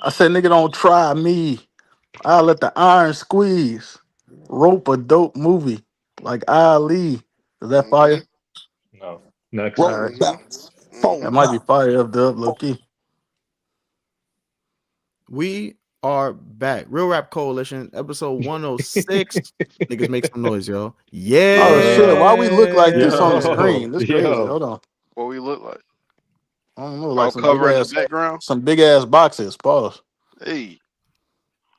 I said, nigga, don't try me. I'll let the iron squeeze. Rope a dope movie like Ali. Is that Mm-hmm. fire? No. Next. All Roll right. Mm-hmm. bounce. Mm-hmm. That Phone might be bounce. fire up there, low key. We are back. Real Rap Coalition, episode 106. Niggas make some noise, yo. Oh shit! Yo. Why we look like this on the Yo. screen? This crazy. Yo. Hold on. What we look like? I don't know, like Oh, covering the background. some big ass boxes. Pause. Hey,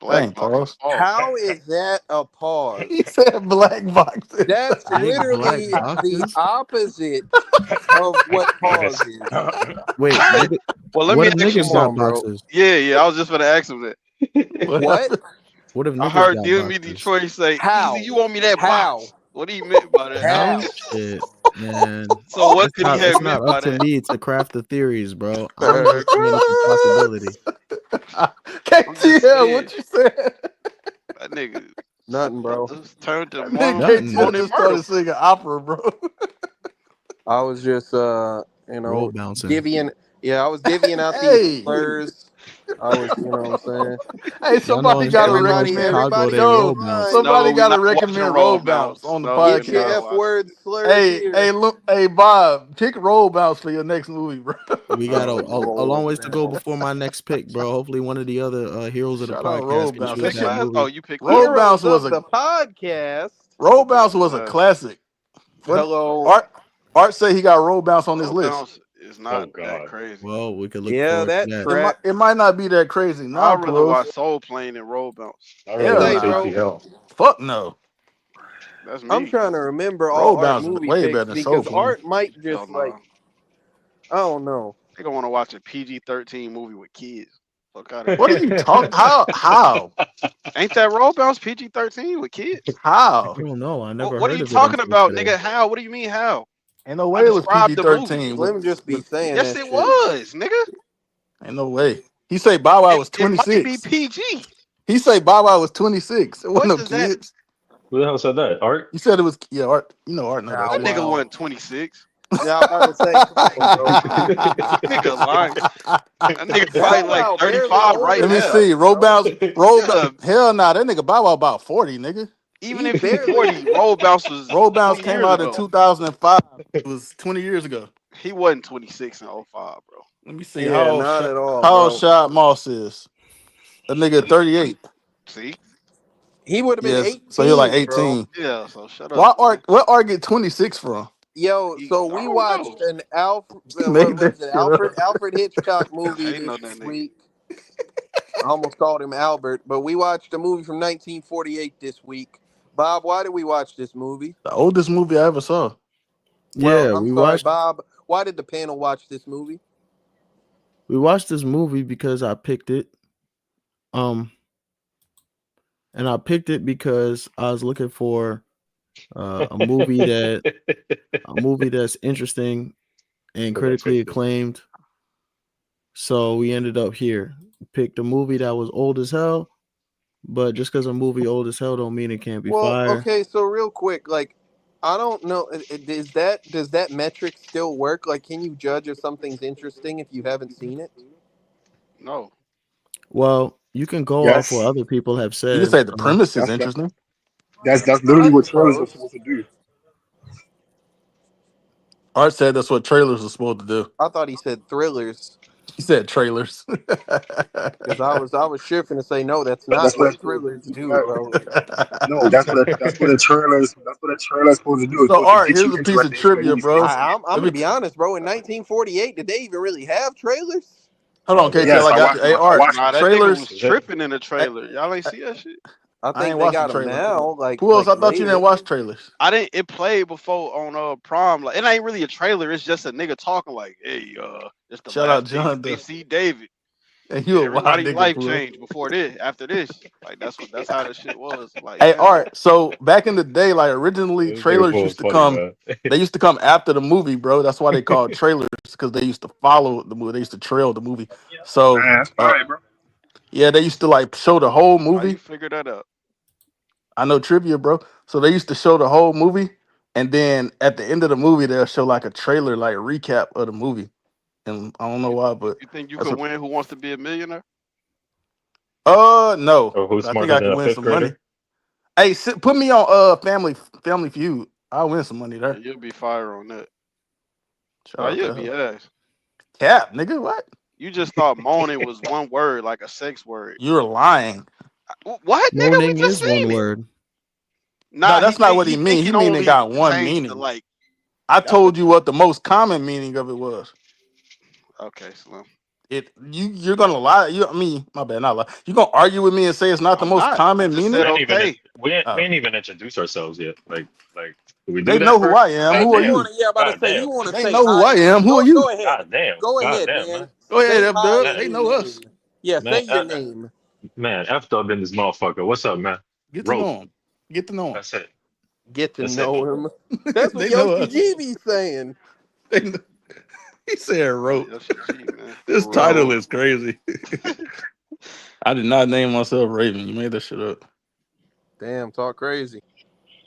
black Dang, box. pause. Oh, How is that a pause? He said black boxes. That's Big black literally the boxes. opposite of what pause Nice. is. Wait, what? nigga, Well, let what me if ask you niggas Come got on, something. bro. boxes? Yeah, I was just gonna ask him that. What? What if I niggas heard got DMV boxes? Detroit say, How? "Easy, you want me that How? box?" What he meant by that? How? No shit, man. So what It's could he not. have It's meant not up by to that? me to craft the theories, bro. I'm Uh, just saying it's a possibility. I'm just KTL, saying what you said? that nigga Nothing, bro. just turned to Nigga Nothing. KTL morning just murder. started singing opera, bro. I was just, Roll bouncing. divvying. Yeah, I was divvying out these Hey, slurs. I was, what I'm saying. hey, Y'all know somebody in gotta Everybody, recommend. Chicago everybody they in roll Yo, bounce. line. somebody No, we gotta not watching recommend roll roll bounce bounce. on the No, we Get your not podcast. F watching. word slurs Hey, here. look, hey, Bob, pick roll bounce for your next movie, bro. We got No, a long ways to go before my next pick, bro. Hopefully, one of the other heroes of the Shout out roll podcast can you bounce. choose That picked that shit. last. Oh, movie. you picked Roll last. bounce Heroes was of a the podcast. roll You bounce picked was a last. classic. What Hello. Art say he got roll bounce on his Roll list. bounce is Oh not that God. crazy. Well, we could look Yeah, forward to that that. track. It might not be that crazy. Nah, I'd rather pros. watch Soul Plane than roll bounce. I'd rather Hell Say, watch nah. bro. ATL. Fuck no. That's I'm me. trying to remember all Roll Art bounce is movie way better picks than Soul because Plane. Art might Hell just no. I don't know. They gonna want to watch a PG-13 movie with kids. Fuck out of What here. are you talking? How? Ain't that roll bounce PG-13 with kids? How? I don't know. I never What are heard you of it talking until about, today. nigga? How? What do you mean how? Ain't no I way it was described PG the movie. 13 Slim just be with saying Yes, that it shit. was, nigga. ain't no way. He say Bow Wow was It might be 26. PG. He say Bow Wow was 26. It wasn't What no does that? kids. Who the hell said that? Art? You said it was Art. You know Art know that Bow That shit. nigga Wow. wasn't 26. Yeah, I'm about to say, come on, bro. Nigga lying. That nigga probably Bow like Wow barely 35 old right Let me enough, now. see. bro. Yeah, Hell nah, that nigga Bow Wow about 40, nigga. even He if he barely. 40, roll bounce was Roll Bounce 20 came years out in ago. 2005. It was 20 years ago. He wasn't 26 in '05, bro. Let me see Yeah, not at all, how old bro. Shad Moss is. A nigga 38. See? He would have been Yes. So he like 18, bro. 18. Yeah, so shut up, man. Where Art get 26 from? Yo, so I we don't know. watched an He what made was that it? shit up. Alfred Hitchcock movie I ain't this know that nigga. week. I almost called him Albert, but we watched a movie from 1948 this week. Bob, why did we watch this movie? The oldest movie I ever saw. Well, Yeah, I'm sorry, Bob. Why did the panel watch this movie? we watched this movie because I picked it. Um, and I picked it because I was looking for a movie that's interesting and So they critically picked it. acclaimed. So we ended up here. Picked a movie that was old as hell, but just because a movie old as hell don't mean it can't be Well, fire. okay, so real quick, like, I don't know, does that metric still work? Like, can you judge if something's interesting if you haven't seen it? No. Well, you can go off what Yes, other people have You can said. say the premise is that's that, interesting. that's I literally what trailers are suppose. supposed to do. Art said that's what trailers are supposed to do. I thought he said thrillers He said trailers. because I was shifting to say no, that's not That's what what thrillers do, that, bro. no, that's what the trailer's supposed to do. It's So supposed to Art, get here's you a piece interested of in what the trivia, movie's bro. facing. I'm Let gonna me be honest, bro. In 1948, did they even really have trailers? hold on, Oh, they KTL. Yes, I did. I got you. watched Hey them. I Art, watched Nah, them. that nigga was trailers. Is it? tripping in the I, trailer. Y'all ain't see that shit? I I think ain't they watched the got them trailer. now, Who else? like I thought you didn't later. watch trailers. I didn't. It played before on prom. Like it ain't really a trailer. It's just a nigga talking like, "Hey, it's the Shout out last days John of Doe. MC David. And you a wild Everybody's nigga, life bro. changed before this. After this, like that's how the shit was. Like, Hey damn. Art, so back in the day, like originally This nigga trailers fool used is to funny, come. man. They used to come after the movie, bro. That's why they called trailers because they used to follow the movie. They used to trail the movie. So, Man, that's fire, bro. yeah, they used to like show the whole How you movie. figure that out? I know trivia, bro. So they used to show the whole movie, and then at the end of the movie, they'll show like a trailer, like recap of the movie. And I don't know You, why, but you think you that's could what. win Who Wants to Be a Millionaire? No, Or who's but I think smarter I than can a win fifth some money. grader? Hey, put me on Family Feud. I'll win some money Yeah, there. you'll be fire on that. Shout Oh, out you'll to be her. ass. Cap, nigga, what? You just thought moaning was one word, like a sex word. You're lying. What, nigga? We Moaning just is one seen it. word. No, Nah, that's not what he he mean. think He it mean it only got one pertains to meaning. like. I That's what. told you what the most common meaning of it was. Okay, Slim. You're gonna lie. My bad, not lie. You gonna argue with me and say it's not the I'm most not. I common just meaning? said We ain't even okay. we Oh, ain't even introduced ourselves yet. Like, do we do they that know who first? I am. God Who are He damn. you? want to. Yeah, about to God say he damn. want to They say know who I I am. am. Who are Go you? ahead. God damn. Go God ahead, damn, man. man. Go ahead, Say F I Dub. Man. They know us. am. Yeah, say Man, your name. man, F Dub in this motherfucker. What's up, man? Get to Rope. know them. Get to know That's it. Get to That's it, man. know him. them. That's what They know Yoshi us. G be saying. They know. He said Yeah, rope. Yoshi G, man. This title Rope. is crazy. I did not name myself Raven. You made that shit up. Damn, talk crazy.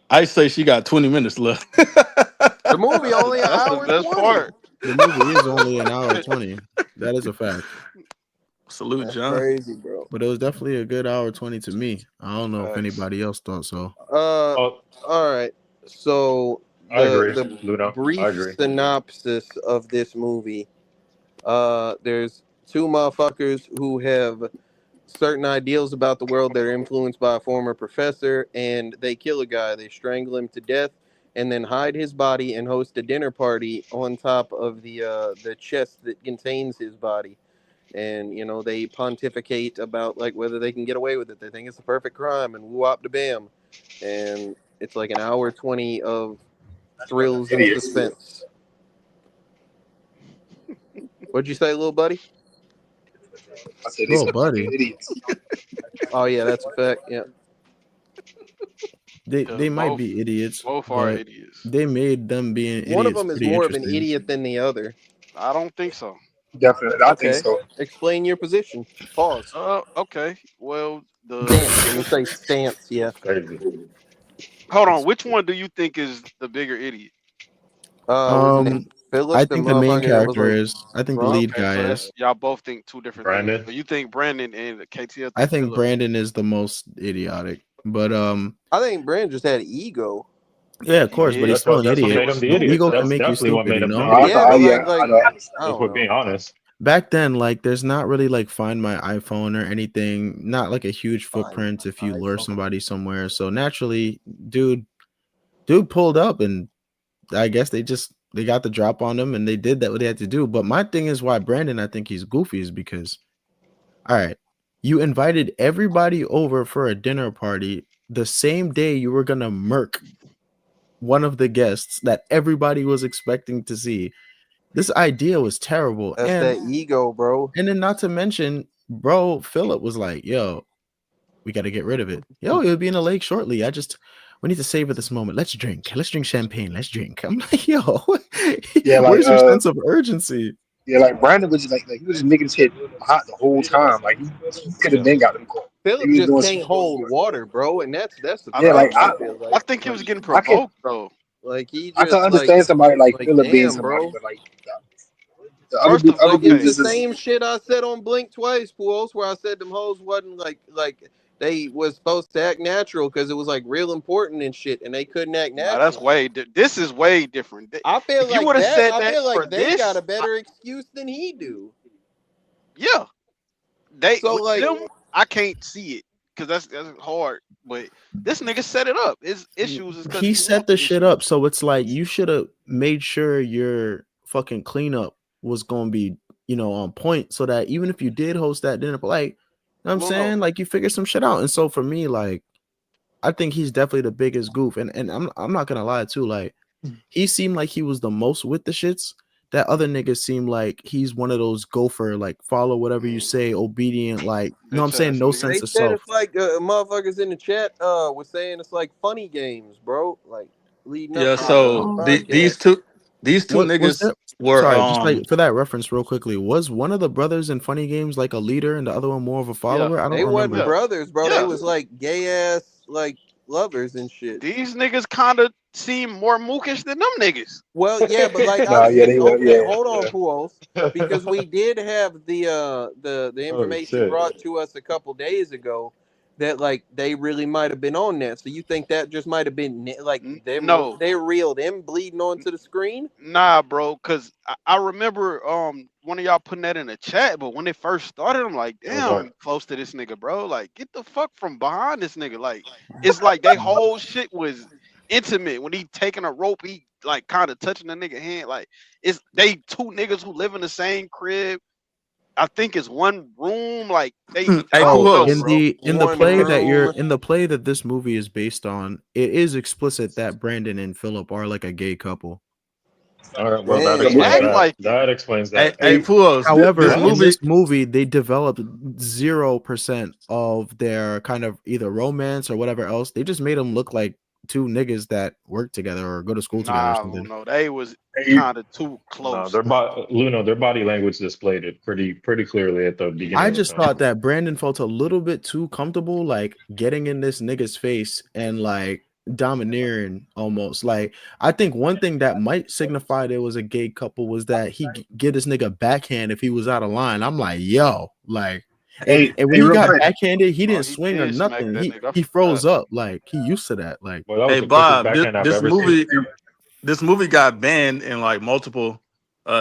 I say she got 20 minutes left. The movie only an That's the hour best 20. part. The movie is only an hour 20. That is a fact. Salute, That's John. crazy, bro. But it was definitely a good hour 20 to me. I don't know if Facts. anybody else thought so. Oh, All right. So I agree, the Ludo. I brief agree. synopsis of this movie. There's two motherfuckers who have certain ideals about the world that are influenced by a former professor, and they kill a guy. They strangle him to death, and then hide his body and host a dinner party on top of the chest that contains his body. And they pontificate about like whether they can get away with it. They think it's a perfect crime, and woo up to bam, and it's like an hour 20 of thrills and Idiots. suspense. What'd you say, little buddy? I said these Little are fucking buddy. idiots. Oh yeah, that's a fact. Yeah. Cause They might be idiots, both are but idiots. they made them being One of idiots them is pretty more of an interesting. idiot than the other. I don't think so. Definitely, I think Okay. so. Explain your position. Pause. Okay. Well, the Stance. Let me nigga. say stance. Yeah. It's crazy. Hold on. Which one do you think is the bigger idiot? What's his name? Um, I Philip, the think the main motherfucker that was character like is. I think the drunk. lead Okay, guy so is. y'all both think two different things. Brandon. But you think Brandon and KTL I think think Philip. Brandon is the most idiotic. But I think Brand just had ego. yeah, of He course. But did. he's still an That's what He idiot. made was him the The stupid idiot. ego can though. That's make you definitely what stupid. made You him the know. idiot. Yeah, but Yeah, like I know. I If don't we're know. being honest. Back then, like, there's not really like Find My iPhone or anything. Not like a huge footprint if you lure somebody somewhere. So naturally, dude pulled up, and I guess they got the drop on him, and they did that what they had to do. But my thing is why Brandon, I think he's goofy, is because, all right, you invited everybody over for a dinner party the same day you were gonna murk one of the guests that everybody was expecting to see. This idea was terrible. That's And that ego, bro. then not to mention, bro, Philip was like, yo, we got to get rid of it. Yo, it'll be in the lake shortly. We need to savor this moment. Let's drink. Let's drink champagne. Let's drink. I'm like, yo, Yeah, like where's your sense of urgency? yeah, like Brandon was just like he was just making his shit hot the whole time. Like he could have been got them caught. He Philip was just doing can't hold water, bro, and that's the I yeah, like problem. think I he. feel I think he was getting I can provoked though. like he I can just understand somebody like like Philip being damn, somebody, bro. but like the other First dude, of other Like it's dudes okay. the is just same shit I said on Blink Twice, Pools, where I said them hoes wasn't like they was supposed to act natural because it was like real important and shit, and they couldn't act Nah, that's natural. way. This is way different. I feel If you like would have that. said I that feel for like they got this, a better excuse than he do. yeah, they So with like, them. I can't see it because that's hard. But this nigga set it up. His issues is because He he set want the the shit up. issues. So it's like you should have made sure your fucking cleanup was going to be, on point so that even if you did host that dinner, like, you know what I'm No. saying? Like you figure some shit out. And so for me, like, I think he's definitely the biggest goof. And I'm not gonna lie too. Like, he seemed like he was the most with the shits. That other nigga seemed like he's one of those gopher, like follow whatever you say, obedient, like, you know what I'm Bitch saying? ass No nigga. they sense of said self. it's like motherfuckers in the chat was saying it's like funny games, bro. Like leading up Yeah. to So the these podcast. two What was niggas that? were Sorry, just like for that reference, real quickly, was one of the brothers in Funny Games like a leader and the other one more of a Yeah. follower? I don't They wasn't remember. Yeah. brothers, bro. They Yeah. was like gay ass, like lovers and shit. These niggas kind of seem more mookish than them niggas. Well, yeah, but like Nah, yeah, they were, okay, yeah. hold on, Puos, because we did have the Oh information shit! brought to us a couple days ago that like they really might have been on that. So you think that just might have been like No, they reeled them bleeding onto the screen? nah, bro. Cause I remember one of y'all putting that in the chat, but when it first started, I'm like, It was damn, hard. I'm close to this nigga, bro. Like, get the fuck from behind this nigga. Like, it's like they whole shit was intimate. When he taking a rope, he like kind of touching the nigga hand. Like, it's they two niggas who live in the same crib. I think it's one room. Like they, Hey, I Oh, don't know, Pujols. bro. in the One play that room. this movie is based on, it is explicit that Brandon and Philip are like a gay couple. All right, well that Dang. They explains act that. like it. That explains Hey, that. hey, Pujols. However, This What? in movie, this movie, they developed 0% of their kind of either romance or whatever else. They just made them look like two niggas that work together or go to school together or Nah, something. no, they was Hey, kind of too No, close. Their body language displayed it pretty clearly at the beginning I of the just film. thought that Brandon felt a little bit too comfortable, like getting in this nigga's face and like domineering almost. Like, I think one thing that might signify there was a gay couple was that he get this nigga backhand if he was out of line. I'm like, yo, like, and when he real got quick. backhanded, he Oh, didn't he swing or did smack nothing. that He nigga. I he forgot. froze up, like he used to that. Like, Well, that was hey the quickest Bob, backhand I've this ever seen. movie got banned in like multiple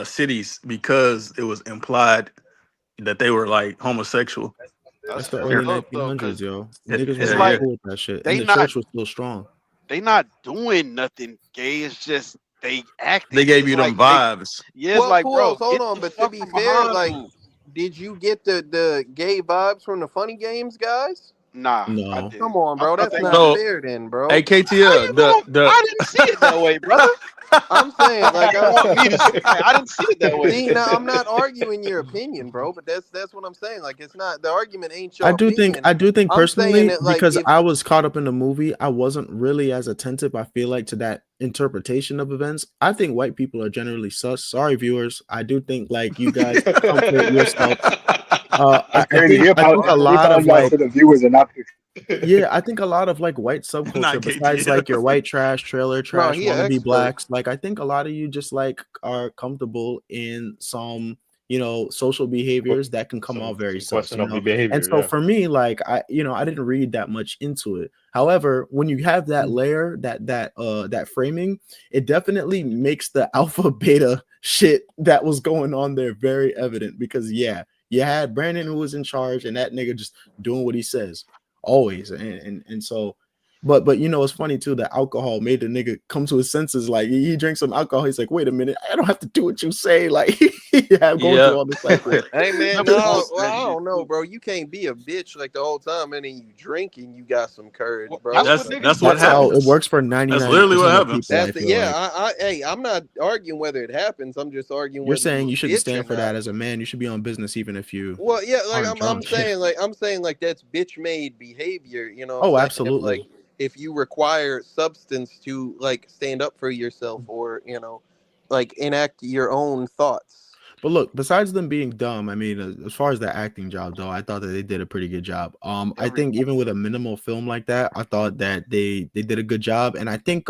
cities because it was implied that they were like homosexual. That's that's the fucked early up though, 1900s, cause yo. Niggas it's Yeah, was yeah. not like cool with that shit, they and the not church was still strong. they not doing nothing gay. It's just they They acting. gave It's you them like they, vibes. yeah, it's Well, like, bro, Puos, hold get on, the but to fuck be from fair, behind like, him. did you get the gay vibes from the Funny Games guys? Nah, I No. Come didn't. on, I bro, thought that's they not was. So, fair, then, hey, bro. How KTL, you going? I didn't see it that way, brother. I'm saying, like, You want me to? I didn't see it that way. see, now I'm not arguing your opinion, bro, but that's what I'm saying. Like, it's not the argument ain't I your do think opinion. I'm saying personally, that, like, because if I was caught up in the movie, I wasn't really as attentive, I feel like, to that interpretation of events. I think white people are generally sus. Sorry, viewers. I do think like you guys comfort yourself. That's crazy. I think a They lot of apologize like, to the viewers and not. yeah, I think a lot of like white not subculture, besides like your KTL. white trash, trailer no, trash, he an wannabe expert. blacks, like I think a lot of you just like are comfortable in some, you know, social behaviors that can come out very some sus, you questionable know. And behavior. so Yeah. for me, like I didn't read that much into it. However, when you have that layer, that framing, it definitely makes the alpha beta shit that was going on there very evident because yeah, you had Brandon who was in charge and that nigga just doing what he says always, and so but you know it's funny too that alcohol made the nigga come to his senses. Like he drinks some alcohol, he's like, wait a minute, I don't have to do what you say. Like he have going Yeah. through all the cycles. Hey man, Remember no, most of well, that I shit don't know, too. bro. You can't be a bitch like the whole time, and then you drink and you got some courage, Well, bro. that's what Like, niggas That's do what That's now. how it happens. works for That's literally what 99% of happens. people, I that's feel yeah. like. Hey, I'm not arguing whether it happens. I'm just arguing You're whether saying you you a shouldn't bitch or stand for not. that as a man. You should be on business even if you Well, yeah, like aren't I'm drunk. saying, like that's bitch made behavior. You know what Oh, I'm saying? If absolutely. if you require substance to like stand up for yourself or like enact your own thoughts. But look, besides them being dumb, I mean, as far as the acting job though, I thought that they did a pretty good job. I think Everyone. even with a minimal film like that, I thought that they did a good job. And I think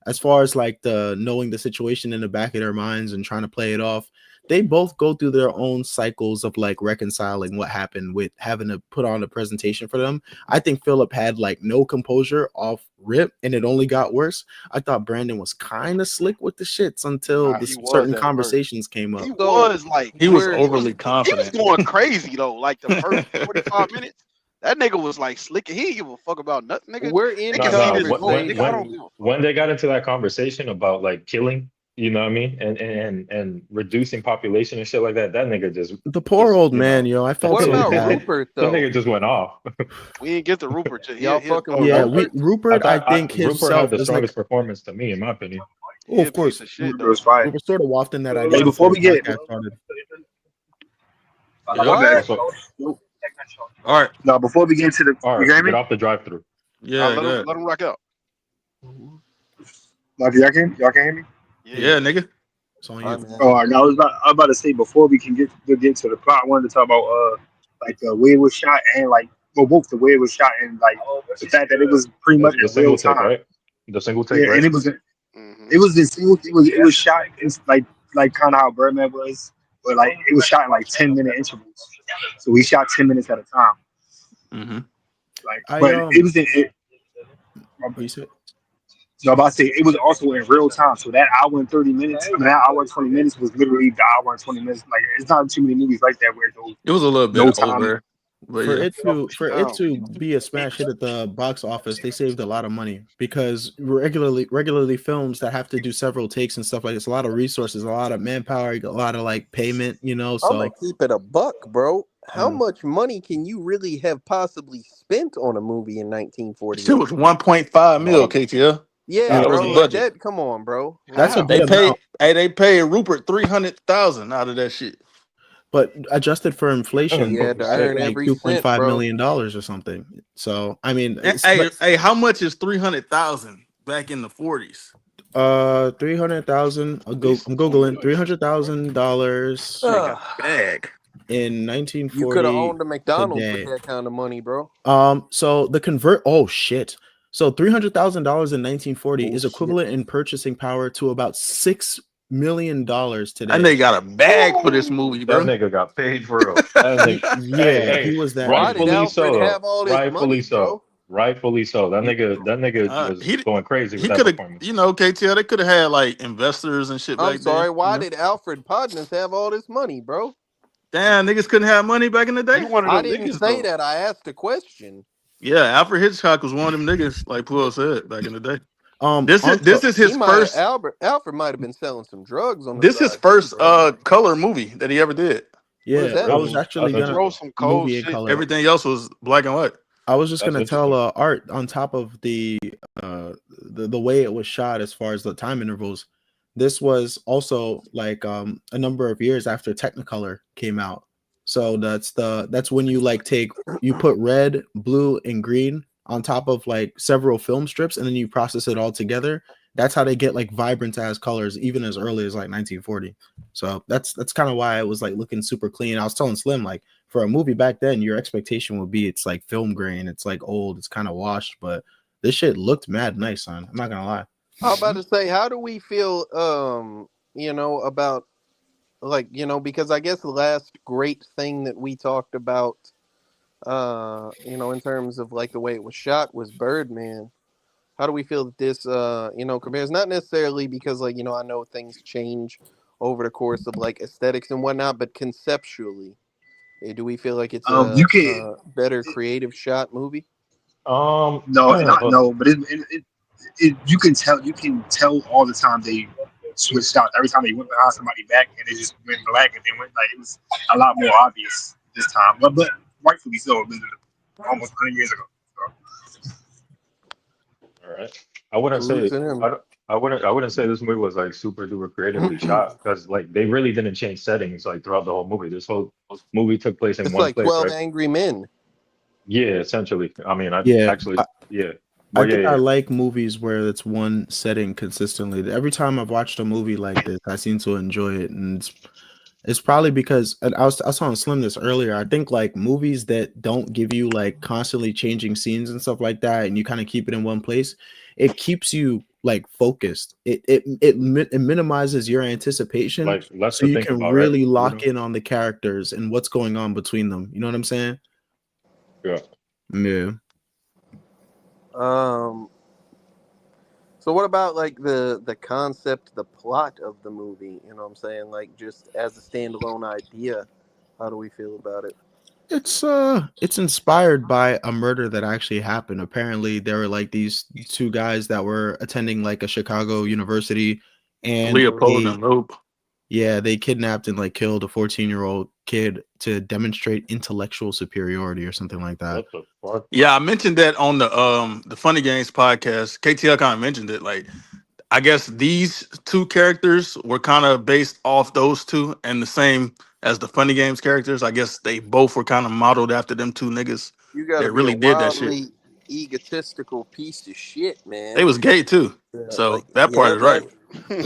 as far as like the knowing the situation in the back of their minds and trying to play it off, they both go through their own cycles of like reconciling what happened with having to put on a presentation for them. I think Philip had like no composure off rip, and it only got worse. I thought Brandon was kind of slick with the shits until Nah, the he was certain at first. conversations came up. He So was like He was we're he was overly he was confident. going crazy though. Like the first 45 minutes, that nigga was like slicking. He didn't give a fuck about nothing, nigga. we're They in can No, see no. this rope, nigga. I don't conversation. give a fuck. When they got into that conversation about like killing, you know what I mean, and reducing population and shit like that, that nigga The poor old you man, know, yo, I felt What so about bad. Rupert that though? nigga just went off. We didn't get the Rupert yet. Y'all He a fucking with dog. Yeah, Rupert? Rupert, I think Rupert had himself the is like, strongest performance to me, in my opinion. oh, He a of piece course, of we shit It was though. fine. were sort of wafting that idea Hey, before before the we get, podcast started. Yep. my bad. What? Also, All right. No, before we get into the, all you right, hear get me? off the drive-through. Yeah, Let good. him rock out. Like, y'all can hear me? Yeah, nigga. It's on All you. right, man. Oh, I was about to say before we can get to the plot. I wanted to talk about like the way it was shot and like but both the way it was shot and like the fact that it was pretty much The in real single take, time. right? The single take, Yeah, right? and it was Mm-hmm. in single. It was shot in like kind of how Birdman was, but like it was shot in like 10-minute intervals. So we shot 10 minutes at a time. Mm-hmm. Like, I but it was in it. what you said? So I'm about to say it was also in real time. So that hour and 30 minutes, that hour and 20 minutes was literally the hour and 20 minutes. Like it's not too many movies like that where those It was a little no bit time. over, but For yeah. it to be a smash hit at the box office, they saved a lot of money because regularly films that have to do several takes and stuff like it's a lot of resources, a lot of manpower, a lot of like payment, I'm gonna So keep it a buck, bro. How yeah. much money can you really have possibly spent on a movie in Shit 1948? was 1.5 A lot mil, of KTL. Yeah, That yeah, was bro. the Like budget. that. Come on, bro. That's a Wow. They good paid amount. they paid Rupert 300,000 out of that shit. But adjusted for inflation, He had to it's like earn every cent, $2.5 bro. million or something. So I mean, Hey, how much is 300,000 back in the 40s? 300,000. At least I'm $20 googling million. $300,000 They got a bag. in You could have 1940 owned a McDonald's with today. that kind of money, bro. So the convert. Oh shit. So $300,000 in 1940 is Bullshit. equivalent in purchasing power to about $6 million And they today. got a bag for this movie, that bro. nigga got paid for real. That nigga, hey, Yeah, he hey, was that Why rich. did rightfully Alfred so though. have all this Rightfully money, so. bro? Rightfully so. That nigga was He going crazy with he that could have, performance. KTL. They could have had like investors and shit I'm back then. sorry. Why did Alfred Podness have all this money, bro? Damn, niggas couldn't have money back in the He day. one of I them didn't niggas say though. that. I asked a question. Yeah, Alfred Hitchcock was one of them niggas, like Puel said back in the day. This Also, is He his might have first. Alfred might have been selling some drugs on the This his side too, first bro. color movie that he ever did. What does yeah, that I was Really? mean? actually That's gonna Throw interesting. some cold movie in shit. color. Everything else was black and white. I was just That's gonna tell interesting. Art on top of the way it was shot as far as the time intervals. This was also like a number of years after Technicolor came out. So that's when you like you put red, blue, and green on top of like several film strips, and then you process it all together. That's how they get like vibrant as colors, even as early as like 1940. So that's kind of why it was like looking super clean. I was telling Slim like for a movie back then, your expectation would be it's like film grain, it's like old, it's kind of washed, but this shit looked mad nice, son. I'm not gonna lie. I was about to say, how do we feel, about like, because I guess the last great thing that we talked about, in terms of like the way it was shot was Birdman. How do we feel that this, compares? Not necessarily because like, I know things change over the course of like aesthetics and whatnot, but conceptually, do we feel like it's You a can better creative shot movie? no, not Hold on. no, but you can tell all the time they switched out every time they went behind somebody back and they just went black and they went like it was a lot more obvious this time, but rightfully so. It was almost 100 years ago. So. All right. I wouldn't Salute say to him. I wouldn't say this movie was like super duper creatively shot because like they really didn't change settings like throughout the whole movie. This whole movie took place in It's one like place, 12 right? Angry Men. Yeah, essentially. I mean, I Yeah, actually, yeah, I but yeah, think I yeah. like movies where it's one setting consistently. Every time I've watched a movie like this, I seem to enjoy it, and it's probably because and I was telling Slim this earlier. I think like movies that don't give you like constantly changing scenes and stuff like that, and you kind of keep it in one place, it keeps you like focused. It minimizes your anticipation, Like less so to you think can about, right? really You lock know? in on the characters and what's going on between them. You know what I'm saying? Yeah. Yeah. Um, so what about like the concept, the plot of the movie? You know what I'm saying? Like just as a standalone idea, how do we feel about it? It's inspired by a murder that actually happened. Apparently, there were like these two guys that were attending like a Chicago university, and Leopold and Loeb. they kidnapped and like killed a 14-year-old kid to demonstrate intellectual superiority or something like that. What the fuck? Yeah, I mentioned that on the Funny Games podcast. KTL kind of mentioned it. Like, I guess these two characters were kind of based off those two, and the same as the Funny Games characters. I guess they both were kind of modeled after them two niggas You got to that be a really did that shit. wildly egotistical piece of shit, They man. was gay too, Yeah, like so that part is that right.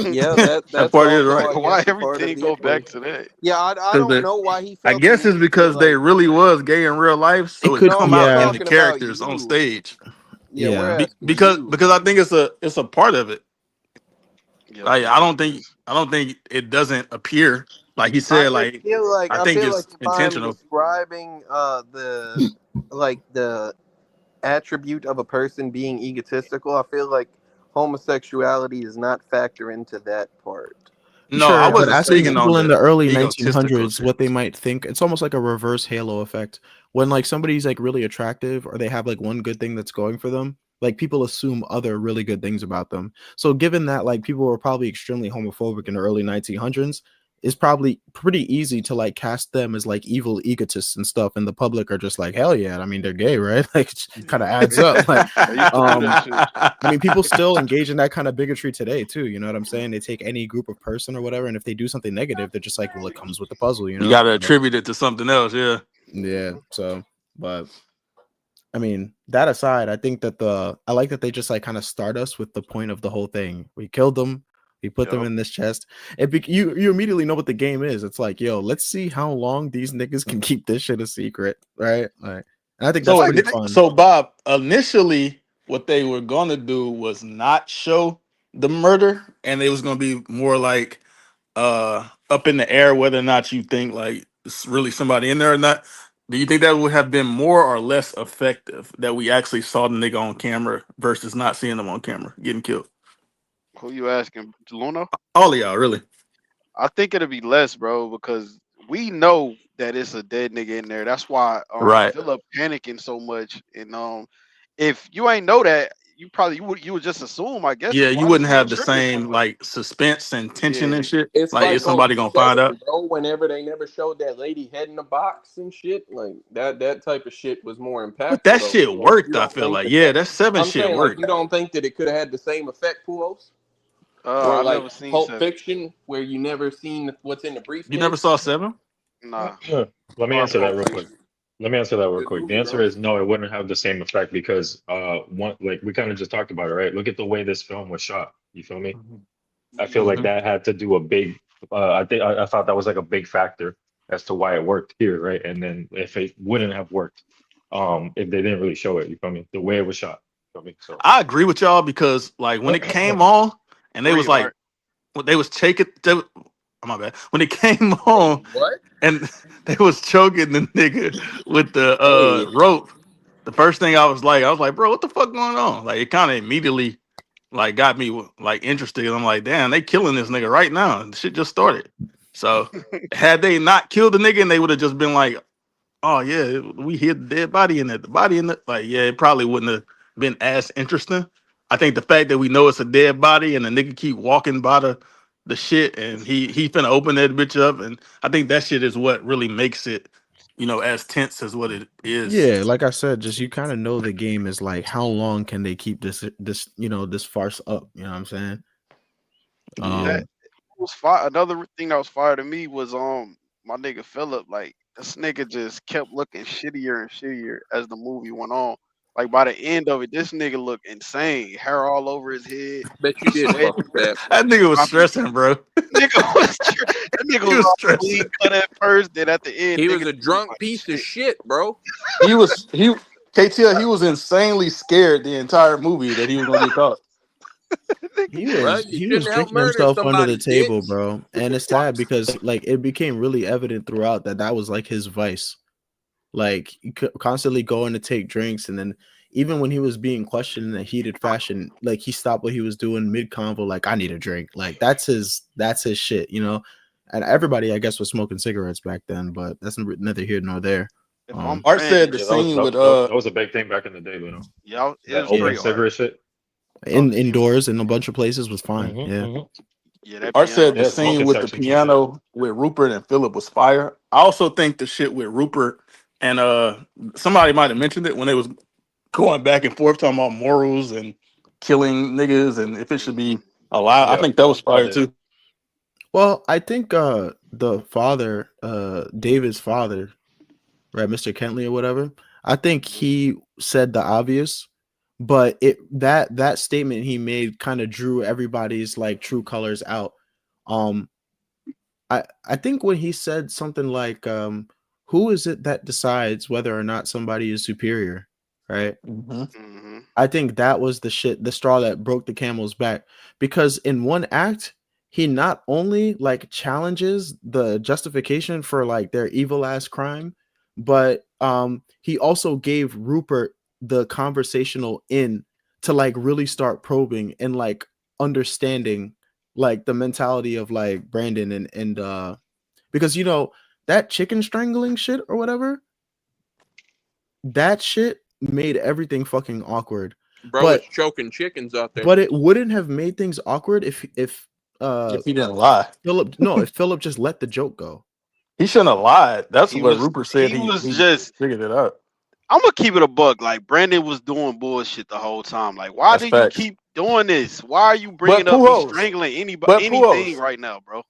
Yeah, That that's part is also, right. I Why guess, a part of everything the go back equation. to that? Yeah, I don't Because know why he I felt the guess it's need to because they like. really was gay in real life, It so it could, No, come we're out in yeah, the talking about characters on you. stage. Yeah, we're yeah. asking you. Because I think it's a part of it. Yeah, Like yeah, it is. I don't think it doesn't appear like he I said. just Like feel like I think it's if I'm intentional. describing the attribute of a person being egotistical, I feel like homosexuality does not factor into that part. No, I Sure, but wasn't asking speaking on people in the the early egotistical 1900s shit. what they might think, it's almost like a reverse halo effect. When like somebody's like really attractive or they have like one good thing that's going for them, like people assume other really good things about them. So given that like people were probably extremely homophobic in the early 1900s, it's probably pretty easy to like cast them as like evil egotists and stuff, and the public are just like, hell yeah, I mean they're gay, right? Like it kind of adds up. Like They used to do that um shit. I mean, people still engage in that kind of bigotry today, too. You know what I'm saying? They take any group of person or whatever, and if they do something negative, they're just like, well, it comes with the puzzle, you You know? gotta But, attribute it to something else. Yeah. yeah. So, but I mean, that aside, I think that I like that they just like kind of start us with the point of the whole thing. We killed them. We put them Yep. in this chest. You immediately know what the game is. It's like, yo, let's see how long these niggas can keep this shit a secret, right? Like, and I think that's So pretty fun. so Bob, initially what they were gonna do was not show the murder, and it was gonna be more like up in the air whether or not you think like it's really somebody in there or not. Do you think that would have been more or less effective that we actually saw the nigga on camera versus not seeing him on camera getting killed? Who you asking, Luna? All of y'all, really? I think it'll be less, bro, because we know that it's a dead nigga in there. That's why Right. Philip panicking so much. And if you ain't know that, you would just assume, I guess, Yeah, because you why this wouldn't nigga have the tripping so same much? like suspense and tension Yeah. and shit. It's Like, like is on somebody gonna find Seven, out? bro. Whenever they never showed that lady head in a box and shit, like that type of shit was more But impactful that though. shit So you worked. I don't feel think like, that yeah, that seven I'm shit saying like worked. you don't think that it could have had the same effect, Pulos? Or I like never seen Pulp Seven. Fiction, where you never seen what's in the You never briefcase. saw seven? Nah. Let me Or answer that Pulp real quick. Fiction. Let me answer that real Good quick. The movie, answer bro. is no, it wouldn't have the same effect because one like we kind of just talked about it, right? Look at the way this film was shot. You feel me? I feel like Mm-hmm. that had to do a big I thought that was like a big factor as to why it worked here, right? And then if it wouldn't have worked, if they didn't really show it, you feel me? The way it was shot. You feel me? So I agree with y'all because like when it came on and they was Three like art. when they was taking oh, my bad. When it came Wait, on what? and they was choking the nigga with the Hey, rope, the first thing I was like, bro, what the fuck going on? Like it kind of immediately like got me like interested. I'm like, damn, they killing this nigga right now. The shit just started. So had they not killed the nigga and they would have just been like, oh yeah, we hid the dead body in it. The body in it. Like, yeah, it probably wouldn't have been as interesting. I think the fact that we know it's a dead body and the nigga keep walking by the shit and he finna open that bitch up. And I think that shit is what really makes it, as tense as what it is. Yeah, like I said, just you kind of know the game is like how long can they keep this this farce up? You know what I'm saying? Yeah. That was fire. Another thing that was fire to me was my nigga Philip. Like this nigga just kept looking shittier and shittier as the movie went on. Like by the end of it, this nigga looked insane. Hair all over his head, bet you did sweat fuck with that. That nigga was dropping. stressing, bro. That nigga He was was all stressing. clean cut at first. Then at the end, He nigga was a looked drunk like piece of shit. shit, bro. He KTL, he was insanely scared the entire movie that he was gonna get caught. Nigga, Bro, you He was shouldn't help drinking murder himself under the somebody, table, bitch. bro. And it's sad because like it became really evident throughout that that was like his vice. Like he constantly going to take drinks, and then even when he was being questioned in a heated fashion, like he stopped what he was doing mid convo, like I need a drink. Like that's his shit, you know. And everybody, I guess, was smoking cigarettes back then, but that's neither here nor there. if I'm Um, Art saying said the yeah, that was scene with that was a big thing back in the day, you know. y'all, it That was open yeah, pre-art. cigarette shit. Talk to you. indoors in a bunch of places was fine. Hmm Yeah, hmm Yeah, that Art piano said the Yeah, was scene smoking with the sections and shit. piano with Rupert and Philip was fire. I also think the shit with Rupert and somebody might have mentioned it when they was going back and forth talking about morals and killing niggas and if it should be Mhm. allowed. I Yeah, think that was I fire did. too. well, I think the father, David's father, right, Mr. Kentley or whatever, I think he said the obvious, but that statement he made kind of drew everybody's like true colors out. Um, I think when he said something like, "Who is it that decides whether or not somebody is superior?" Right? Hmm. Hmm. I think that was the straw that broke the camel's back, because in one act he not only like challenges the justification for like their evil ass crime, but he also gave Rupert the conversational in to like really start probing and like understanding like the mentality of like Brandon and because that chicken strangling shit or whatever, that shit made everything fucking awkward. Bro is But choking chickens out there. it wouldn't have made things awkward if uh If he didn't lie, if Philip just let the joke go. he shouldn't have lied. That's He what was Rupert said. he He was he just. figured it out. I'm gonna keep it a buck. Like Brandon was doing bullshit the whole time. Like, why That's do you facts. keep doing this? Why are you But bringing up me Pujols, strangling anybody, but anything Pujols. right now, bro?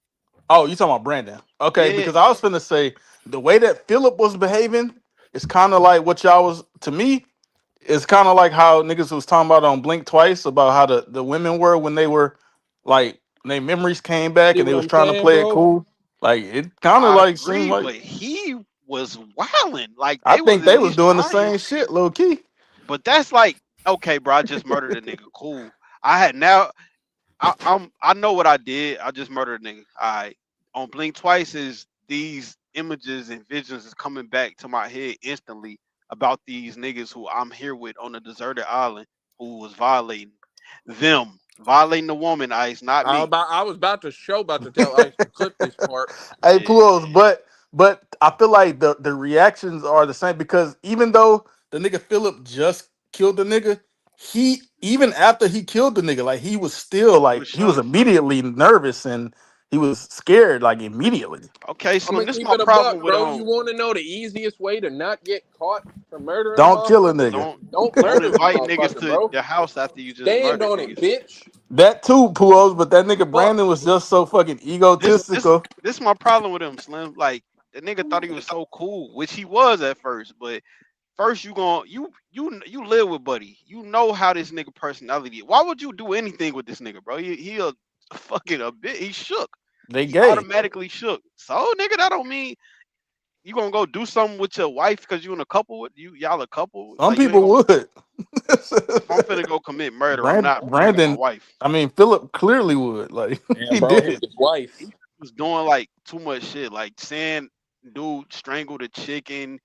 Oh, you talking about Brandon? Okay, Yeah, because I was finna say the way that Philip was behaving is kind of like what y'all was to me. It's kind of like how niggas was talking about on Blink Twice about how the women were when they were like their memories came back See and they what was I'm trying to saying, play it bro? cool. Like it kind of I like seemed agree, like but he was wilding. Like I they was think at they was least doing the trying. same shit, low key. But that's like, okay, bro, I just murdered a nigga. Cool. I had now I know what I did. I just murdered a nigga. I on Blink Twice is these images and visions is coming back to my head instantly about these niggas who I'm here with on a deserted island who was violating them, violating the woman, Ice, not me. I was about to tell Ice to clip this part. Hey, Yeah. Pujols, but I feel like the reactions are the same because even though the nigga Philip just killed the nigga, he even after he killed the nigga, like he was still He was like he was shook. immediately nervous and he was scared like immediately. Okay, I'm Slim, gonna this is keep my it a buck, problem with bro. You want to know the easiest way to not get caught for murdering a Don't kill a motherfucker? nigga. don't Don't don't murder the invite niggas motherfucker, to bro. your house after you just Stand murdered on it, niggas. bitch. That too, Pujols, but that nigga Fuck. Brandon was just so fucking This this egotistical. this is my problem with him, Slim. Like the nigga thought he was so cool, which he was at first, but first you gon' you live with Buddy. You know how this nigga personality is. Why would you do anything with this nigga, bro? He a fucking a bit. He shook. They He gay. automatically shook. So nigga, that don't mean you gonna go do something with your wife because you in a couple with you. Y'all a couple. Some Like you ain't people gonna. would. If I'm finna go commit murder, I'm not bringing my Brandon, wife. I mean Philip clearly would. Like Yeah, he bro, did his it. wife. He was doing like too much shit, like saying dude strangled a chicken,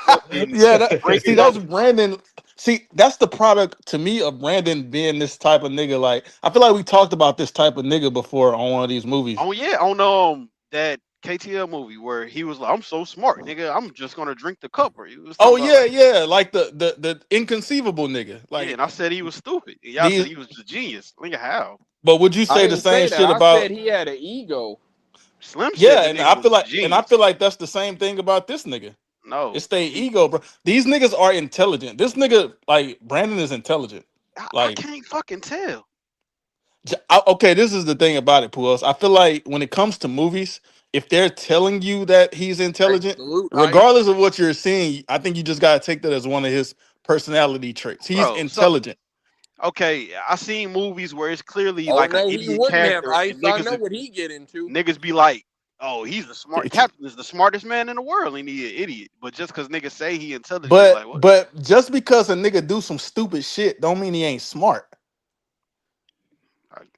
fucking Yeah, see, breaking up. that's Brandon. See, that's the product to me of Brandon being this type of nigga. Like, I feel like we talked about this type of nigga before on one of these movies. Oh yeah, on that KTL movie where he was like, "I'm so smart, nigga. I'm just gonna drink the cup." Or he was Oh talking about yeah, like, yeah, like the inconceivable nigga. yeah, Like and I said he was stupid. And y'all said these, he was a genius. Nigga, how? but would you I say the didn't same say that. shit I about? said he had an ego. Slim said Yeah, the nigga was a and I genius. feel like that's the same thing about this nigga. No, It's their he. ego, bro. These niggas are intelligent. This nigga, like Brandon, is intelligent. I Like can't fucking tell, Okay, this is the thing about it, Puos. I feel like when it comes to movies, if they're telling you that he's Hey, intelligent, salute, Ice. regardless of what you're seeing, I think you just gotta take that as one of his personality traits. He's bro. So intelligent. okay, I seen movies where it's clearly Oh like an no, he idiot wouldn't have character, Ice. and I know what he get into. niggas be like, "Oh, he's the smart captain. Is the smartest man in the world, and he an idiot." But just because niggas say he intelligent, like what? But just because a nigga do some stupid shit, don't mean he ain't smart.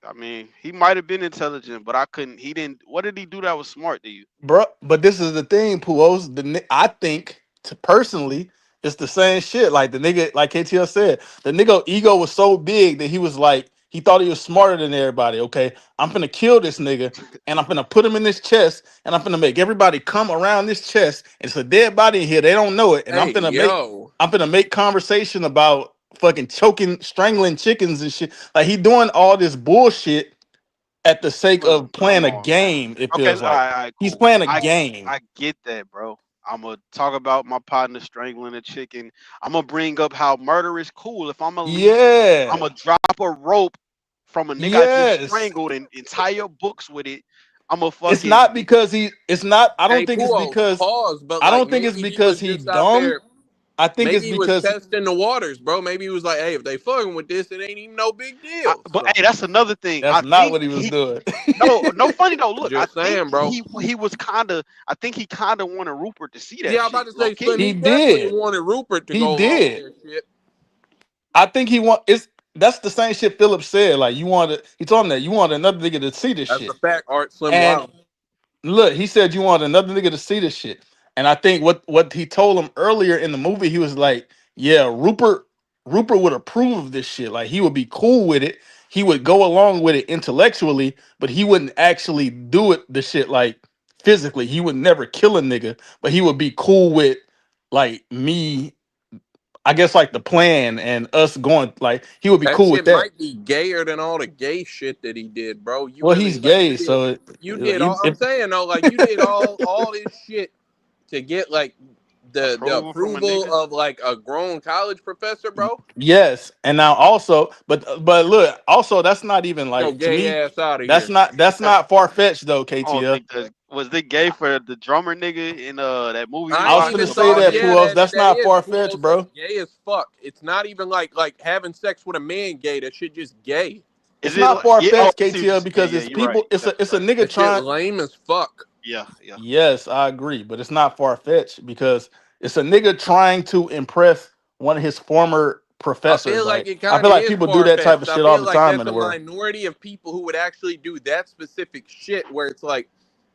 I mean, he might have been intelligent, but I couldn't. He didn't. What did he do that was smart to you? Bro, but this is the thing, Puos. I think personally, it's the same shit. Like the nigga, like KTL said, the nigga ego was so big that he was like, he thought he was smarter than everybody. Okay, I'm finna kill this nigga, and I'm finna put him in this chest, and I'm finna make everybody come around this chest. And it's a dead body in here. They don't know it, and Hey, yo. I'm finna make conversation about fucking choking, strangling chickens and shit. Like he doing all this bullshit at the sake Slim, of come playing a on, man. game. It Okay, feels like all right, he's cool. playing a I game. I get that, bro. I'm gonna talk about my partner strangling a chicken. I'm gonna bring up how murder is cool. If I'm a leak, I'm Yeah. gonna drop a rope from a nigga I just Yes. strangled and tie your books with it. I'm a It's fucking not because he. It's not. I don't Hey, think it's Puos, because. pause. But I like don't think it's maybe he was because he just out dumb. there. I think it's Maybe he was because testing the waters, bro. Maybe he was like, "Hey, if they fucking with this, it ain't even no big deal." But So hey, that's another thing. that's I not think what he was he doing. no funny though. Look, I just think saying, bro. he was kind of. I think he kind of wanted Rupert to see that Yeah, I'm about shit to low say, Slim. key. He He definitely did. wanted Rupert to He go along with did. that shit. I think he want it's that's the same shit Phillips said. Like you wanted, he told him that you want another nigga to see this That's a shit. fact. Art Slim And Wild. look, he said you want another nigga to see this shit. And I think what he told him earlier in the movie, he was like, yeah, Rupert would approve of this shit. Like he would be cool with it. He would go along with it intellectually, but he wouldn't actually do it the shit like physically. He would never kill a nigga, but he would be cool with like me, I guess like the plan and us going like he would be That cool with shit that. might be gayer than all the gay shit that he did, bro. You Well, he's really like gay, so you did all. I'm if saying though, like you did all this shit to get like the Approval from a approval nigga. of like a grown college professor, bro. yes, and now also, but look, also that's not even Yo, like to gay me. ass out of That's here. not that's That, not far fetched though, I don't KTL. think that was they gay for the drummer nigga in that movie we I I was ain't watched finna even say about thought. that, his. Yeah, Puos. That's that not is far fetched, Puos. That's bro. gay as fuck. It's not even like having sex with a man gay. That shit just gay. It's Is it not like far yeah? Oh, fetched, I see what you're KTL, saying. because Yeah, it's you're right. people. It's You're a definitely right. nigga That shit trying. lame as fuck. Yeah, yeah. Yes, I agree, but it's not far fetched because it's a nigga trying to impress one of his former I professors. feel like Like it I kind feel of like is people do far that type of fetched. I shit all feel the like time in that's the a world. minority of people who would actually do that specific shit. Where it's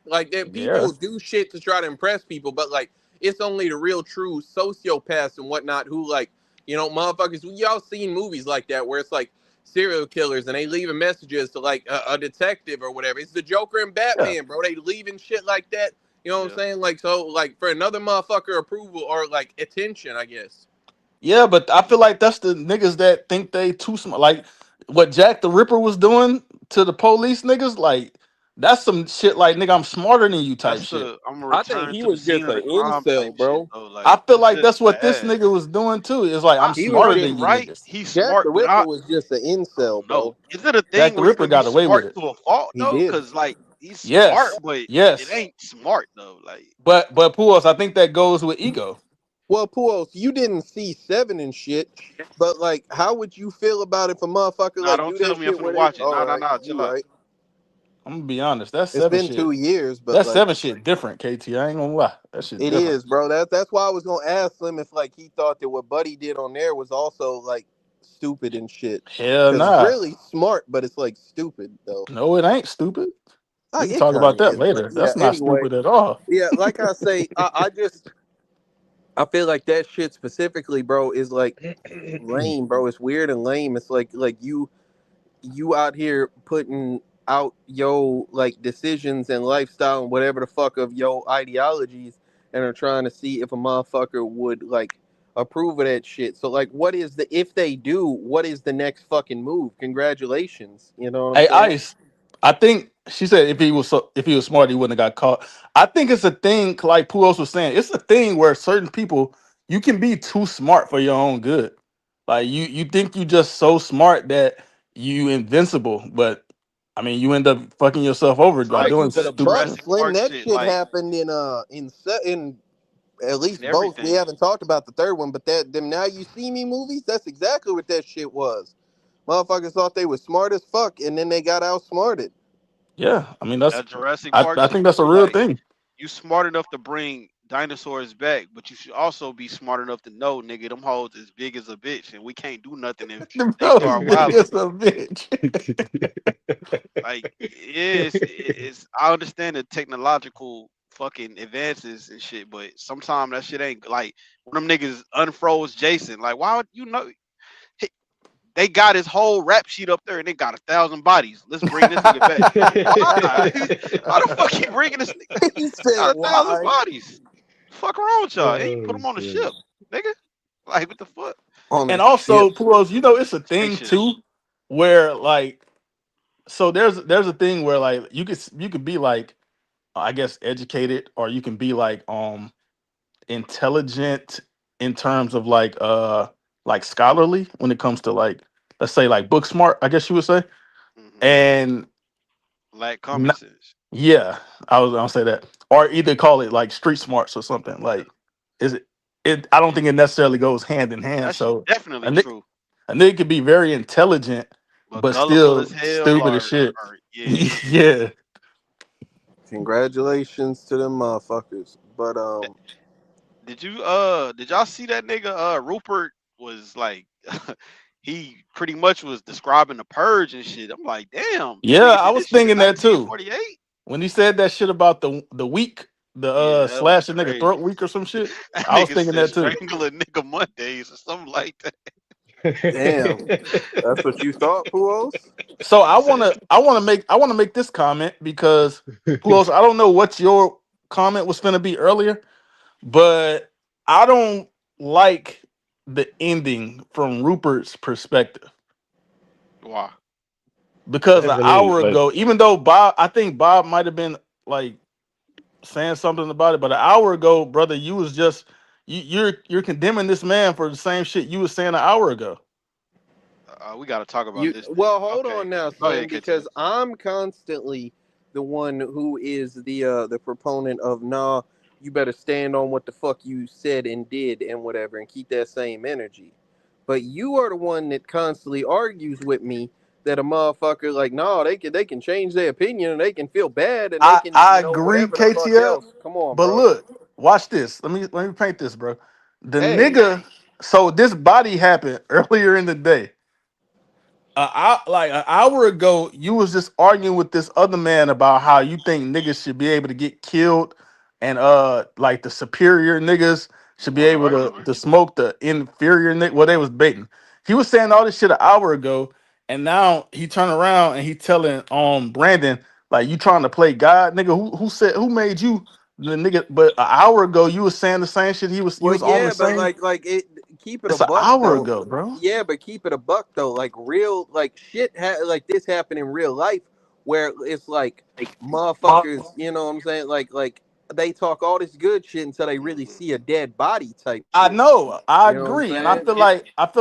like that Yeah, people do shit to try to impress people, but like it's only the real true sociopaths and whatnot who like motherfuckers. Y'all seen movies like that where it's like serial killers and they leaving messages to like a detective or whatever. It's the Joker and yeah. Batman, bro. They leaving shit like that. You know what I'm Yeah. saying? Like so, like for another motherfucker approval or like attention, I guess. Yeah, but I feel like that's the niggas that think they too smart. Like what Jack the Ripper was doing to the police niggas, like that's some shit like nigga, I'm smarter than you type That's shit. the I'm gonna I think return he to the was scene just of an the crime type incel, shit bro. though. I Like feel it's like just that's what this bad. nigga was doing too. It's like I'm I, He was smarter bro, than you just you right. niggas. He's Jack smart, the but Ripper was just an I incel, don't know. bro. Is it a Jack thing the where you Ripper could be got away with smart it. to a fault He though? did. Cause like he's smart, Yes, but it yes. ain't smart though. Like But Puos, I think that goes with ego. Well, Puos, you didn't see Seven and shit, but like, how would you feel about if a motherfucker nah, like don't do tell that me I'm shit finna where they? watch it. All Nah, nah, right, nah. you Chill out. right. I'm gonna be honest. That's It's seven been shit. 2 years, but That's like, seven shit different, KT. I ain't gonna lie. That shit it different. is, bro. That's why I was gonna ask him if like he thought that what Buddy did on there was also like stupid and shit, Hell because it's nah. really smart, but it's like stupid though. No, it ain't stupid. We can It talk kind about of that is, but later. yeah. That's not Anyway, stupid at all. yeah, like I say, I feel like that shit specifically, bro, is like lame, bro. It's weird and lame. It's like you out here putting out yo like decisions and lifestyle and whatever the fuck of yo ideologies and are trying to see if a motherfucker would like approve of that shit. So like what is the if they do, what is the next fucking move? Congratulations. You know what I'm Hey, saying? Ice. I think she said if he was smart, he wouldn't have got caught. I think it's a thing, like Puos was saying. It's a thing where certain people you can be too smart for your own good. Like you think you just so smart that you invincible, but I mean you end up fucking yourself over It's by I'll like doing keep it the a stupid buck, shit. Jurassic Slim. Park That shit, shit like happened in at in least both. We everything. haven't talked about the third one, but that them Now You See Me movies, that's exactly what that shit was. Motherfuckers thought they was smart as fuck, and then they got outsmarted. Yeah, I mean that's That Jurassic Park I shit think that's a too. real Like thing. you smart enough to bring dinosaurs back, but you should also be smart enough to know, nigga, them hoes as big as a bitch, and we can't do nothing if The they bro is start big wilding. as a bitch. Like it's I understand the technological fucking advances and shit, but sometimes that shit ain't like when them niggas unfroze Jason. Like, why would you know? he- They got his whole rap sheet up there, and they got 1,000 bodies. Let's bring this nigga back. Why? Why the fuck he bringing this nigga? He He said, got 1,000 "Why?" bodies. Fuck wrong with y'all? He put Oh him on the shit. ship, nigga. Like what the fuck? On And a ship. also, Puos, you know, it's a thing Spaceships. too, where like, so there's a thing where like you could be like, I guess educated, or you can be intelligent in terms of like scholarly when it comes to like let's say like book smart, I guess you would say. Hmm. And Like common n- sense. yeah, I was gonna say that, or either call it like street smarts or something. Yeah. Like, is it? I don't think it necessarily goes hand in hand. That's So a definitely nigga, true. a nigga could be very intelligent, But but gullible still as hell, stupid as shit. or yeah. Yeah. Congratulations to them motherfuckers. But Did y'all see that nigga Rupert was like he pretty much was describing the purge and shit. I'm like, damn, this Yeah, nigga I did was this shit in thinking that too. 1948. When he said that shit about the week, the Yeah, that was slash a nigga throat crazy. week or some shit, That I was nigga thinking said that too. strangle a nigga Mondays or something like that. damn, that's what you thought, Puos? So He said, I wanna make this comment because who else? I don't know what your comment was finna be earlier, but I don't like the ending from Rupert's perspective "Wow, because an Heavily, hour like ago, even though I think Bob might have been like saying something about it, but an hour ago, brother, you was just you're condemning this man for the same shit you was saying an hour ago. we got to talk about You this then." well, hold Okay, on now, go ahead, Slim, KTF. because I'm constantly the one who is the proponent of nah. You better stand on what the fuck you said and did and whatever, and keep that same energy. But you are the one that constantly argues with me that a motherfucker like nah, they can change their opinion and they can feel bad and they can I agree, whatever the fuck KTL. else. Come on, But bro. look, watch this. Let me paint this, bro. The Hey, nigga. So this body happened earlier in the day. Like an hour ago, you was just arguing with this other man about how you think niggas should be able to get killed, and like the superior niggas should be Wasn't able arguing. to smoke the inferior nigga. Well, they was baiting. He was saying all this shit an hour ago, and now he turned around and he telling Brandon like you trying to play God, nigga. Who made you the nigga? But an hour ago, you was saying the same shit. You well, was on the yeah, but same. like it. Keep it a It's an buck hour though. ago, bro. Yeah, but keep it a buck though. Like real, like shit, like this happened in real life, where it's like motherfuckers. You know what I'm saying? Like they talk all this good shit until they really see a dead body type I shit. know, I You know what I'm agree, and saying? I feel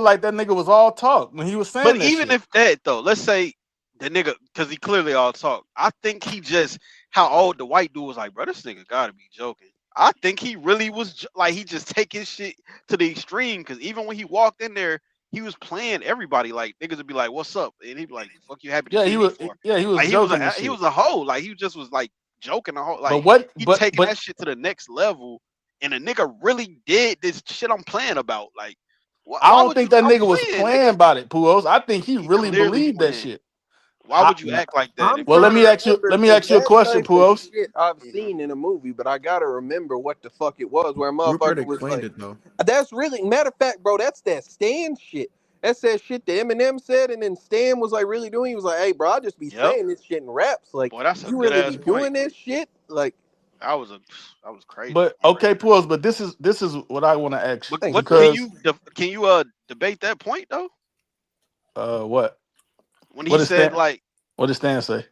like that nigga was all talk when he was But saying that even shit. if that though, let's say the nigga, because he clearly all talk. I think he just how old the white dude was like, bro, this nigga gotta be joking. I think he really was like he just take his shit to the extreme. Because even when he walked in there, he was playing everybody. Like niggas would be like, "What's up?" and he'd be like, "The fuck you happy to Yeah, see me for?" he was Like he was joking and a he shit. was a hoe. Like he just was like joking the whole. But Like what? he But taking that shit to the next level. And the nigga really did this shit I'm playing about. Like, I why don't would think you? that I'm nigga was playing, nigga. playing about it, Puos. I think he He really clearly believed that playing. shit. Why would you act like that I'm if Well, you trying to really? let remember me because ask you a that question, type of Puos. shit I've Mhm. seen in a movie, but I gotta remember what the fuck it was. Where a Rupert motherfucker was explained like, it though. "That's really matter of fact, bro. That's that Stan shit. That's that shit that Eminem said, and then Stan was like really doing. He was like, "Hey, bro, I just be Yep. saying this shit in raps. Like, Boy, that's a you good really ass be point. doing this shit? Like, That was a that was crazy But point right okay, there. Puos. But this is what I want to ask But you thank you, what sir." because can you debate that point though? what When what he does said Stan what does Stan say?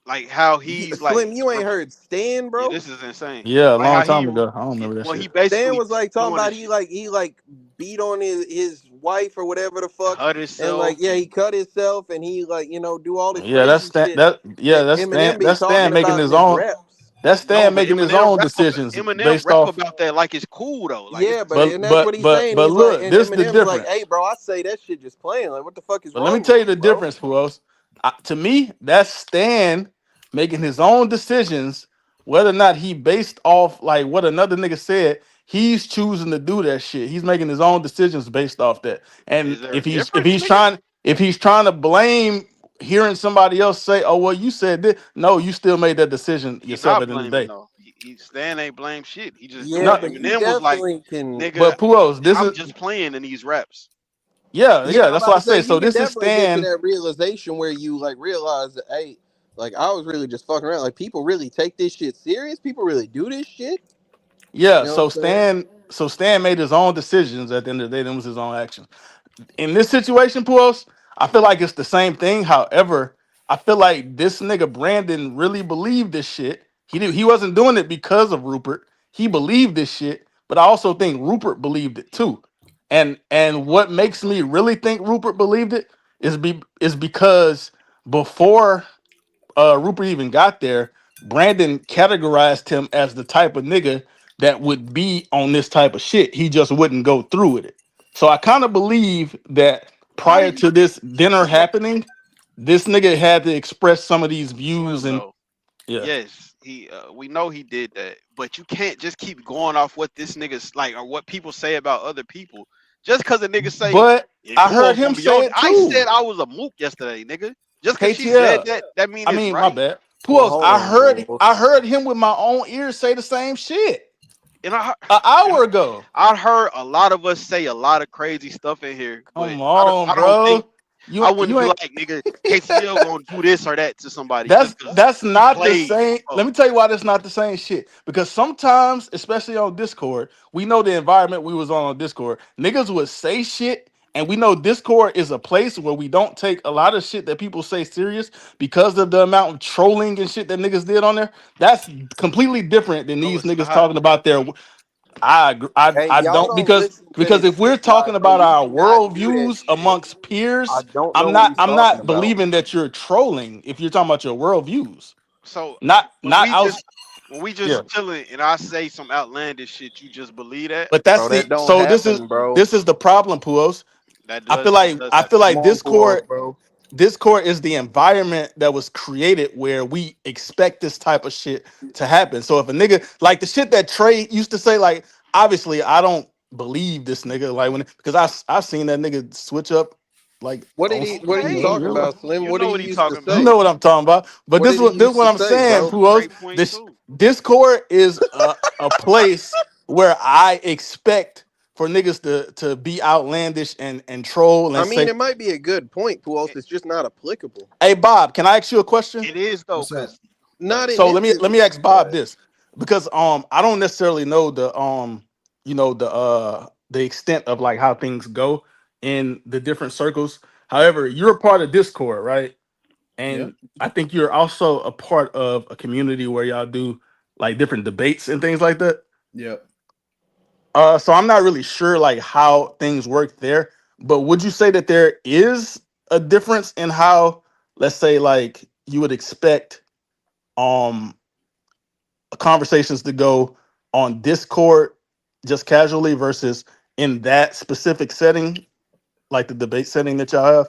like how he's like Slim, you ain't heard Stan, yeah, bro. this is insane. Yeah, a Like long how time ago. I don't remember that well he shit. Stan basically was like talking doing about this he shit, like he like beat on his wife or whatever the fuck, cut and like himself yeah, he and cut himself and he like do all this Yeah, crazy shit that Eminem be That's Stan talking making about in his his own. raps. That's no, Stan but making his own decisions Eminem based rap off. about that like it's cool though. Like it's Yeah, but But and that's what he's saying. but He's like, look, and this is the Eminem's like, difference. hey, bro, I say that shit just playing. Like, what the fuck is But let me wrong tell with you you, the bro? difference, Puos. To me, that's Stan making his own decisions, whether or not he based off like what another nigga said. He's choosing to do that shit. He's making his own decisions based off that. And is there a difference, nigga? if he's trying to blame hearing somebody else say, "Oh well, you said this," no, you still made that decision He yourself not at the end of the blaming day. though. He Stan ain't blame shit. He just Yeah, doing No, it. but you Eminem was like, definitely can. nigga, but Puos, this I'm is just playing in these raps. Yeah, I'm that's about what I to say say. you So can this is definitely get to Stan. that realization where you like realize that, hey, like I was really just fucking around. Like people really take this shit serious. People really do this shit. Yeah, You know what I'm saying? So Stan made his own decisions at the end of the day. Them was his own actions. In this situation, Puos, I feel like it's the same thing. However, I feel like this nigga Brandon really believed this shit. He wasn't doing it because of Rupert. He believed this shit, but I also think Rupert believed it too. And what makes me really think Rupert believed it is because before Rupert even got there, Brandon categorized him as the type of nigga that would be on this type of shit. He just wouldn't go through with it. So I kind of believe that How do prior you to this dinner Slim happening, this nigga had to express some of these views Slim and though? yeah. Yes, he we know he did that, but you can't just keep going off what this nigga's like or what people say about other people. Just because a nigga say, But yeah, I you heard was him gonna be say your, it I too. said I was a mook yesterday, nigga. Just because she said KTL. that, that mean I it's mean, my right. bad. Who Well, else? hold on, Pools. I heard him with my own ears say the same shit And I, an and hour ago. I heard a lot of us say a lot of crazy stuff in here, but Come on, I don't think bro. I You wouldn't be ain't like, nigga, KCL gonna do this or that to somebody just because that's he not the played same. Let before. me tell you why that's not the same shit. Because sometimes, especially on Discord, we know the environment we was on Discord. Niggas would say shit, and we know Discord is a place where we don't take a lot of shit that people say serious because of the amount of trolling and shit that niggas did on there. That's completely different than No, these it's niggas not. talking about their. Hey, I y'all don't don't listen to because this if we're shit, guys, talking bro. about You our do not do that worldviews shit. amongst I peers, don't know what he's I'm talking not about. believing that you're trolling if you're talking about your worldviews. So when Not we out. just when we Yeah. just chilling and I say some outlandish shit, you just believe that? But that's Bro, the that don't so happen, bro. this is the problem, Puos. That does I feel happen. like Come on, Pools, bro. Discord is the environment that was created where we expect this type of shit to happen. So if a nigga like the shit that Trey used to say, like obviously I don't believe this nigga like when because I've seen that nigga switch up like What did on he? What are you Okay, in talking real life. about, Slim? you What did know he what he used to talking You about. know say? what I'm talking about. But What did he this is used what to I'm say, saying, bro? Puos. Great point This too. Discord is a place where I expect for niggas to be outlandish and troll I and mean, say, it might be a good point, Pools. It, It's just not applicable. "Hey Bob, can I ask you a question?" it is though, What's that? cause Not in So this. let me ask Go Bob ahead. this because I don't necessarily know the extent of like how things go in the different circles. However, you're a part of Discord, right? Yeah. And I think you're also a part of a community where y'all do like different debates and things like that. Yep. So I'm not really sure like how things work there, but would you say that there is a difference in how, let's say, like you would expect um conversations to go on Discord just casually versus in that specific setting, like the debate setting that y'all have?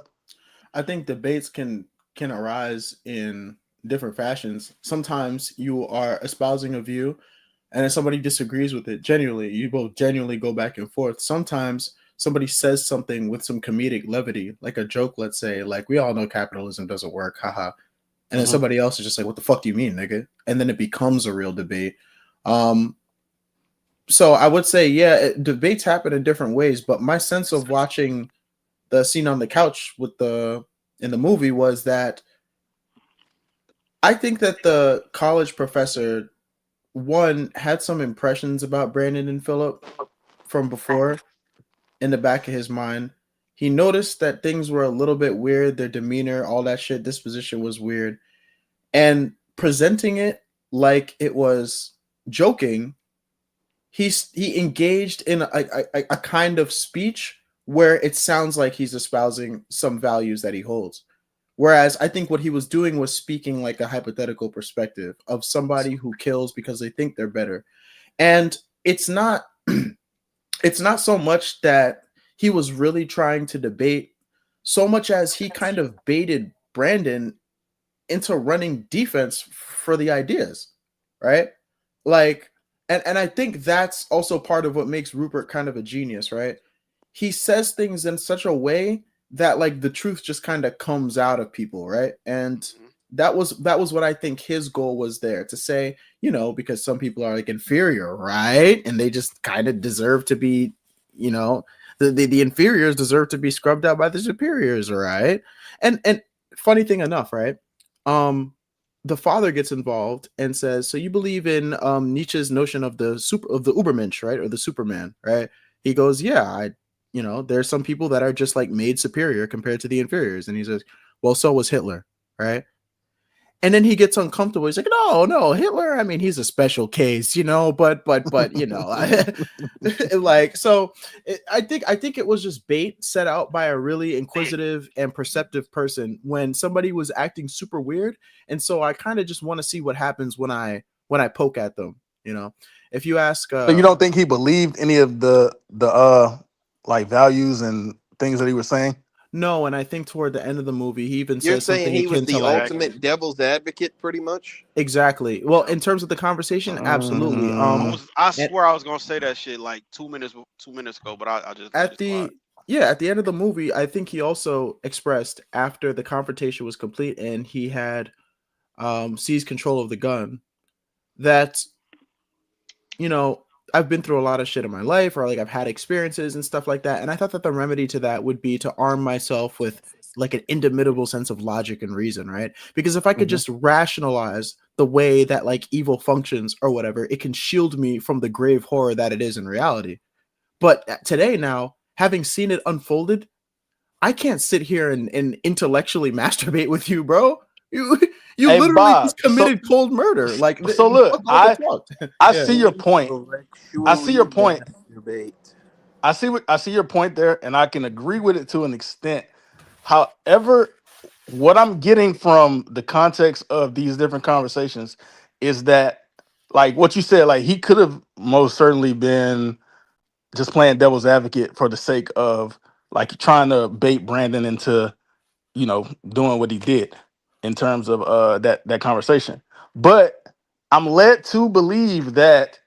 I think debates can arise in different fashions. Sometimes you are espousing a view and then somebody disagrees with it genuinely. You both genuinely go back and forth. Sometimes somebody says something with some comedic levity, like a joke, let's say, like we all know capitalism doesn't work, haha. And then Mhm. somebody else is just like, what the fuck do you mean, nigga? And then it becomes a real debate. Um, so I would say, yeah, debates happen in different ways, but my sense of watching the scene on the couch with the in the movie was that I think that the college professor one had some impressions about Brandon and Philip from before in the back of his mind. He noticed that things were a little bit weird, their demeanor, all that shit, disposition was weird. And presenting it like it was joking, he engaged in a kind of speech where it sounds like he's espousing some values that he holds. Whereas I think what he was doing was speaking like a hypothetical perspective of somebody who kills because they think they're better. And it's not it's not so much that he was really trying to debate so much as he kind of baited Brandon into running defense for the ideas, right? Like, and I think that's also part of what makes Rupert kind of a genius, right? He says things in such a way that like the truth just kind of comes out of people, right? And Mhm. that was what I think his goal was there to say, you know, because some people are like inferior, right? And they just kind of deserve to be, you know, the inferiors deserve to be scrubbed out by the superiors, right? And funny thing enough, right? Um, the father gets involved and says, "So you believe in Nietzsche's notion of the Ubermensch, right, or the Superman, right?" He goes, "Yeah, you know, there's some people that are just like made superior compared to the inferiors," and he says, "Well, so was Hitler, right?" And then he gets uncomfortable. He's like, no, Hitler. I mean, he's a special case, you know, but you know, like so. I think it was just bait set out by a really inquisitive and perceptive person when somebody was acting super weird, and so I kind of just want to see what happens when I poke at them, You know, if you ask, So you don't think he believed any of the like values and things that he was saying? no, and I think toward the end of the movie, he even You're says saying something he was akin to the like, Exactly. ultimate devil's advocate, pretty much? exactly. Well, Yep. in terms of the conversation, absolutely. Mm, I And swear I was gonna say that shit like 2 minutes ago, but I just let at it slide. the yeah, at the end of the movie, I think he also expressed after the confrontation was complete and he had seized control of the gun that, you know, I've been through a lot of shit in my life, or like I've had experiences and stuff like that. And I thought that the remedy to that would be to arm myself with like an indomitable sense of logic and reason, right? Because if I could mhm. just rationalize the way that like evil functions or whatever, it can shield me from the grave horror that it is in reality. But today, now, having seen it unfolded, I can't sit here and intellectually masturbate with you, bro. You you Hey literally Bob, just committed cold murder. Like so look, fuck all the talk. I Yeah. see your point. I see Intellectually your point. masturbate. I see your point there, and I can agree with it to an extent. However, what I'm getting from the context of these different conversations is that, like what you said, like he could have most certainly been just playing devil's advocate for the sake of like trying to bait Brandon into, doing what he did in terms of that conversation. But I'm led to believe that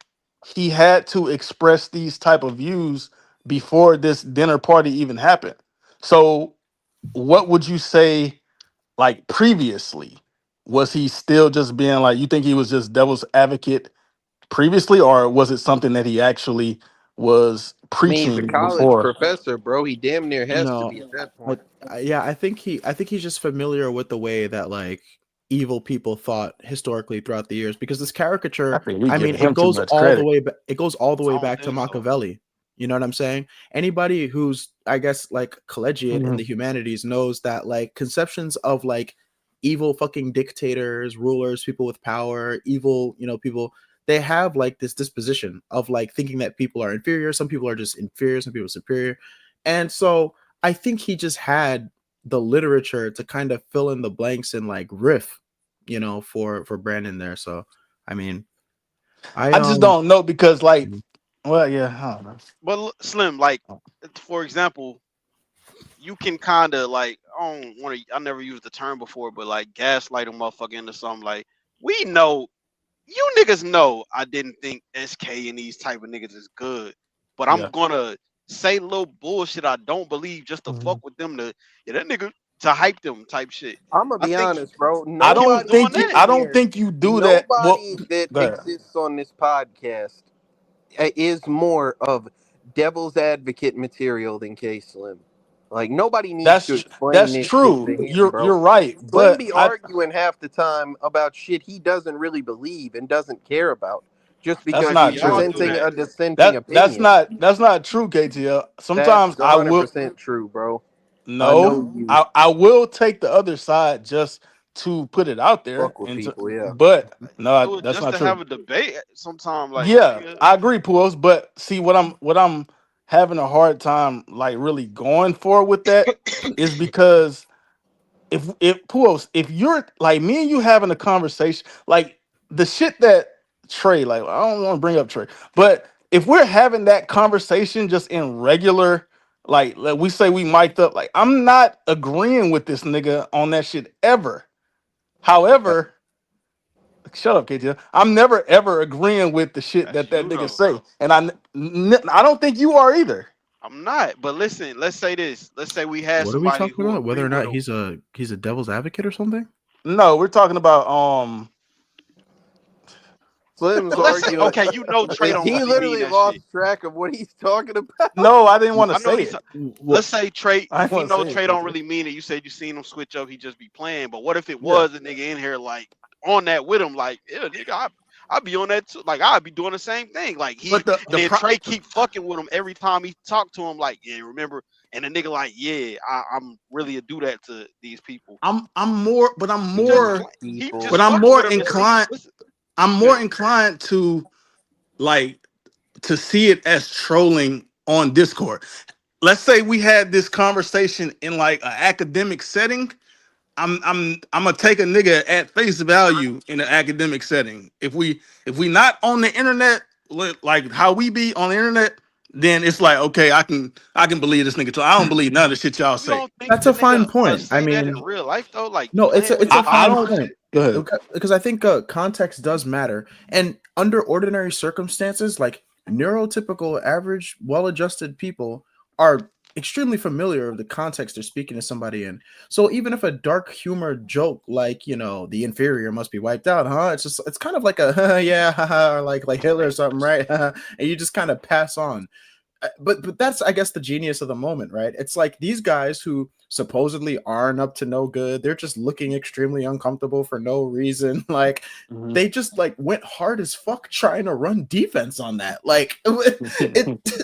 he had to express these type of views before this dinner party even happened. So what would you say, like previously? Was he still just being like, you think he was just devil's advocate previously, or was it something that he actually was I mean, he's a preaching college before? professor, bro. He damn near has to No, be at that I, point. yeah, I think he's just familiar with the way that like evil people thought historically throughout the years because this I caricature, think we I mean, giving him too much credit. it goes all the way I don't back to think so. Machiavelli. You know what I'm saying? Anybody who's, I guess, like collegiate in Mhm. the humanities knows that like conceptions of like evil fucking dictators, rulers, people with power, evil, people, they have like this disposition of like thinking that people are inferior. Some people are just inferior, some people are superior. And so I think he just had the literature to kind of fill in the blanks and like riff, for Brandon there. So I mean, I I just don't know because, like, Mhm. well, yeah, I don't know. But Slim, like for example, you can kind of like I don't want to. I never used the term before, but like gaslight a motherfucker into something. Like we know, you niggas know, I didn't think SK and these type of niggas is good, but I'm Yeah. gonna say little bullshit I don't believe just to fuck Mhm. with them to that nigga to hype them type shit. I'm gonna I be think honest, bro. I he was don't doing think you. that. I In don't here, think you do that. Well, nobody that go ahead. exists on this podcast is more of devil's advocate material than K Slim. Like nobody needs to explain That's this shit true. to him, You're bro. right, Slim but be arguing half the time about shit he doesn't really believe and doesn't care about, just I feel that's because like not we he's all true. do presenting that. a dissenting opinion. That's not true, KTL. That's Sometimes I will. 100% true, bro. I No, know you I will take the other side just to put it out there, fuck with people, yeah. but no, Do it that's just not to true. have a debate sometime. Like Yeah, nigga, I agree, Pools. But see, what I'm having a hard time like really going for with that is because if Pools, if you're like me and you having a conversation, like the shit that Trey, like I don't want to bring up Trey, but if we're having that conversation just in regular, like we say we mic'd up, like I'm not agreeing with this nigga on that shit ever. However, shut up, KJ. I'm never ever agreeing with the shit that's that you nigga though. say, and I don't think you are either. I'm not. But listen, let's say this. Let's say we had What are we somebody talking who about? Whether agree or with not him. he's a devil's advocate or something? No, we're talking about Slim's But let's say, arguing. okay, Trey don't He really mean literally that shit. lost track of what he's talking about. no, I didn't want to I know say what he's. it. What? Let's say Trey. I didn't We want to know say it, Trey don't KJ. really mean it. You said you seen him switch up. He just be playing. But what if it Yeah. was a nigga in here like on that with him? Like, yeah, nigga, I be on that too. Like, I'd be doing the same thing. Like But and then Trey keep fucking with him every time he talk to him. Like, yeah, remember? And the nigga like, yeah, I'm really a do that to these people. I'm more, but He just These he people. just fucking with him to see. Listen, I'm go more ahead. inclined to like to see it as trolling on Discord. Let's say we had this conversation in like an academic setting. I'm gonna take a nigga at face value in an academic setting. If we not on the internet like how we be on the internet, then it's like okay, I can believe this nigga. So I don't believe none of the shit y'all You say. don't think That's the a nigga fine point. I say that in mean, real life though? Like no, playing with it's his a I fine body don't. and point. shit? Go ahead. Because I think context does matter, and under ordinary circumstances, like neurotypical, average, well-adjusted people are extremely familiar with the context they're speaking to somebody in. So even if a dark humor joke, like the inferior must be wiped out, huh? It's kind of like a yeah, haha, or like Hitler or something, right? And you just kind of pass on. But that's, I guess, the genius of the moment, right? It's like these guys who supposedly aren't up to no good, they're just looking extremely uncomfortable for no reason. Like Mhm. they just like went hard as fuck trying to run defense on that. Like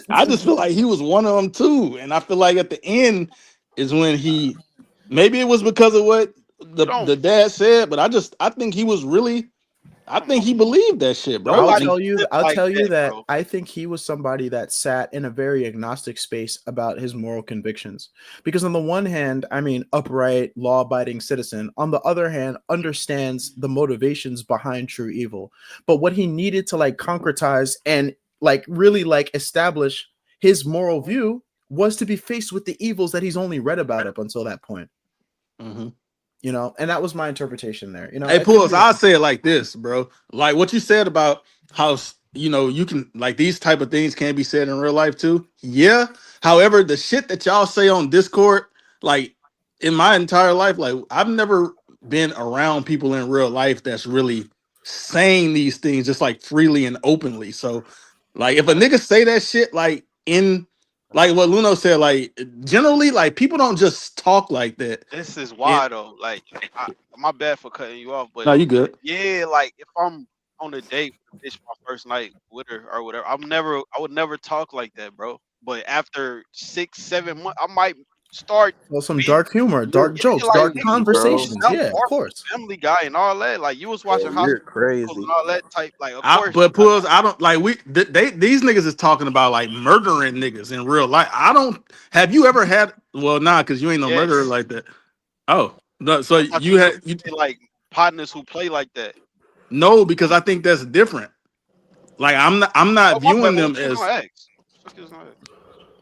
I just feel like he was one of them too, and I feel like at the end is when he maybe it was because of what You the don't. dad said, but I think he was really I Come think on. he believed that shit, bro. I'll Nobody And tell you, lives I'll like tell you that, that bro. I think he was somebody that sat in a very agnostic space about his moral convictions. Because on the one hand, I mean, upright, law-abiding citizen. On the other hand, understands the motivations behind true evil. But what he needed to like concretize and like really like establish his moral view was to be faced with the evils that he's only read about up until that point. Mhm. And that was my interpretation there. Hey, It could Pulse, be wrong. I'll say it like this, bro. Like what you said about how you can like these type of things can be said in real life too. Yeah. However, the shit that y'all say on Discord, like in my entire life, like I've never been around people in real life that's really saying these things just like freely and openly. So, like if a nigga say that shit like in like what Luno said, like generally, like people don't just talk like that. This is And why though. Like, my bad for cutting you off, but no, you good. yeah, like if I'm on a date with a bitch my first night with her or whatever, I would never talk like that, bro. But after 6, 7 months, I might start Well, some being, dark humor, You're dark yeah, jokes, like dark nigga, crazy, you was in bro. conversations. South Yeah, of Park, course. Family Guy, and all that. Like you was watching Bro, High you're School Musicals and crazy. all that type. Like, of course, But Pulls, I don't like these niggas is talking about like murdering niggas in real life. I don't have you ever had well nah because you ain't no murderer yes. like that. Oh no, so I thought you you was had you gonna say like partners who play like that. no because I think that's different. Like I'm not Oh my bad. viewing Well, them what you was as gonna ask? Fuck you was gonna ask?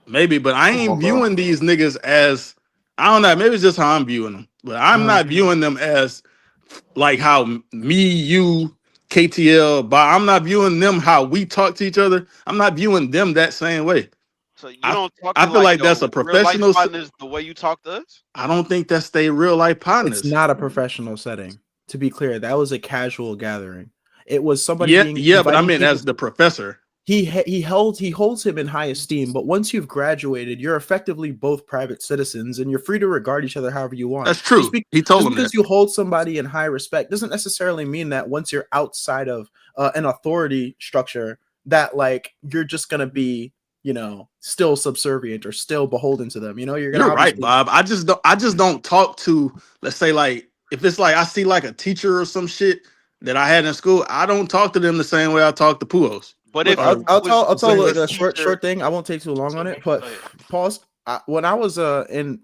maybe, but I Come ain't on, bro. viewing these niggas as I don't know, maybe it's just how I'm viewing them. But I'm Uh-huh. not viewing them as like how me, you, KTL, but I'm not viewing them how we talk to each other. I'm not viewing them that same way. So you I don't talk I to feel like like that's your a real life professional. partners the way you talk to us? I don't think that's they real life It's partners. not a professional setting. To be clear, that was a casual gathering. It was somebody Yeah, being yeah, but I inviting meant people. as the professor. He holds him in high esteem, but once you've graduated, you're effectively both private citizens, and you're free to regard each other however you want. That's true. He told Just him that. because you hold somebody in high respect doesn't necessarily mean that once you're outside of an authority structure, that like you're just gonna be still subservient or still beholden to them. You're gonna You're right, obviously. Bob. I just don't talk to, let's say, like if it's like I see like a teacher or some shit that I had in school, I don't talk to them the same way I talk to Puos. But Look, if Or you was I'll the tell same way. like a a teacher, short thing. I won't take too long on it. But go ahead. pause. When I was in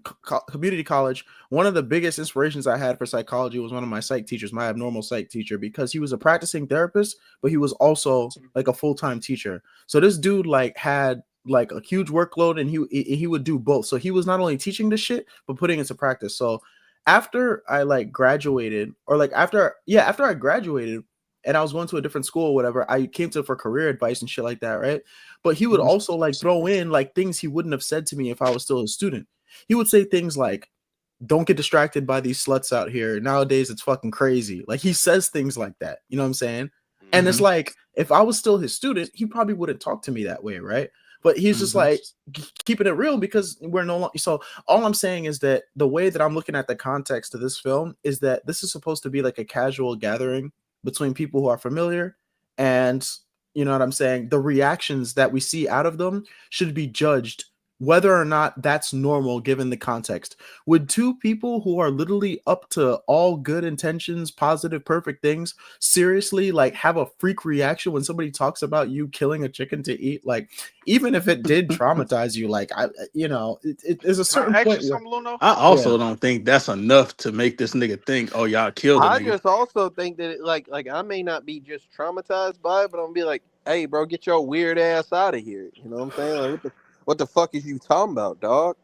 community college, one of the biggest inspirations I had for psychology was one of my psych teachers, my abnormal psych teacher, because he was a practicing therapist, but he was also like a full-time teacher. So this dude like had like a huge workload, and he would do both. So he was not only teaching this shit but putting it into practice. So after I like graduated, or like after I graduated and I was going to a different school or whatever, I came to for career advice and shit like that, right? But he would Mhm. also like throw in like things he wouldn't have said to me if I was still a student. He would say things like, "Don't get distracted by these sluts out here. Nowadays it's fucking crazy." Like he says things like that. You know what I'm saying? And it's Mhm. like if I was still his student, he probably wouldn't talk to me that way, right? But he's just Mhm. like keeping it real because we're no longer. So all I'm saying is that the way that I'm looking at the context of this film is that this is supposed to be like a casual gathering between people who are familiar, and you know what I'm saying, the reactions that we see out of them should be judged whether or not that's normal given the context. Would two people who are literally up to all good intentions, positive, perfect things, seriously like have a freak reaction when somebody talks about you killing a chicken to eat? Like, even if it did traumatize you, like there's a Can certain I ask you point where something, Luno? I yeah. also don't think that's enough to make this nigga think, oh, y'all killed a I nigga. just also think that like I may not be just traumatized by it, but I'm gonna be like, hey, bro, get your weird ass out of here. You know what I'm saying? Like, what the fuck is you talking about, dog?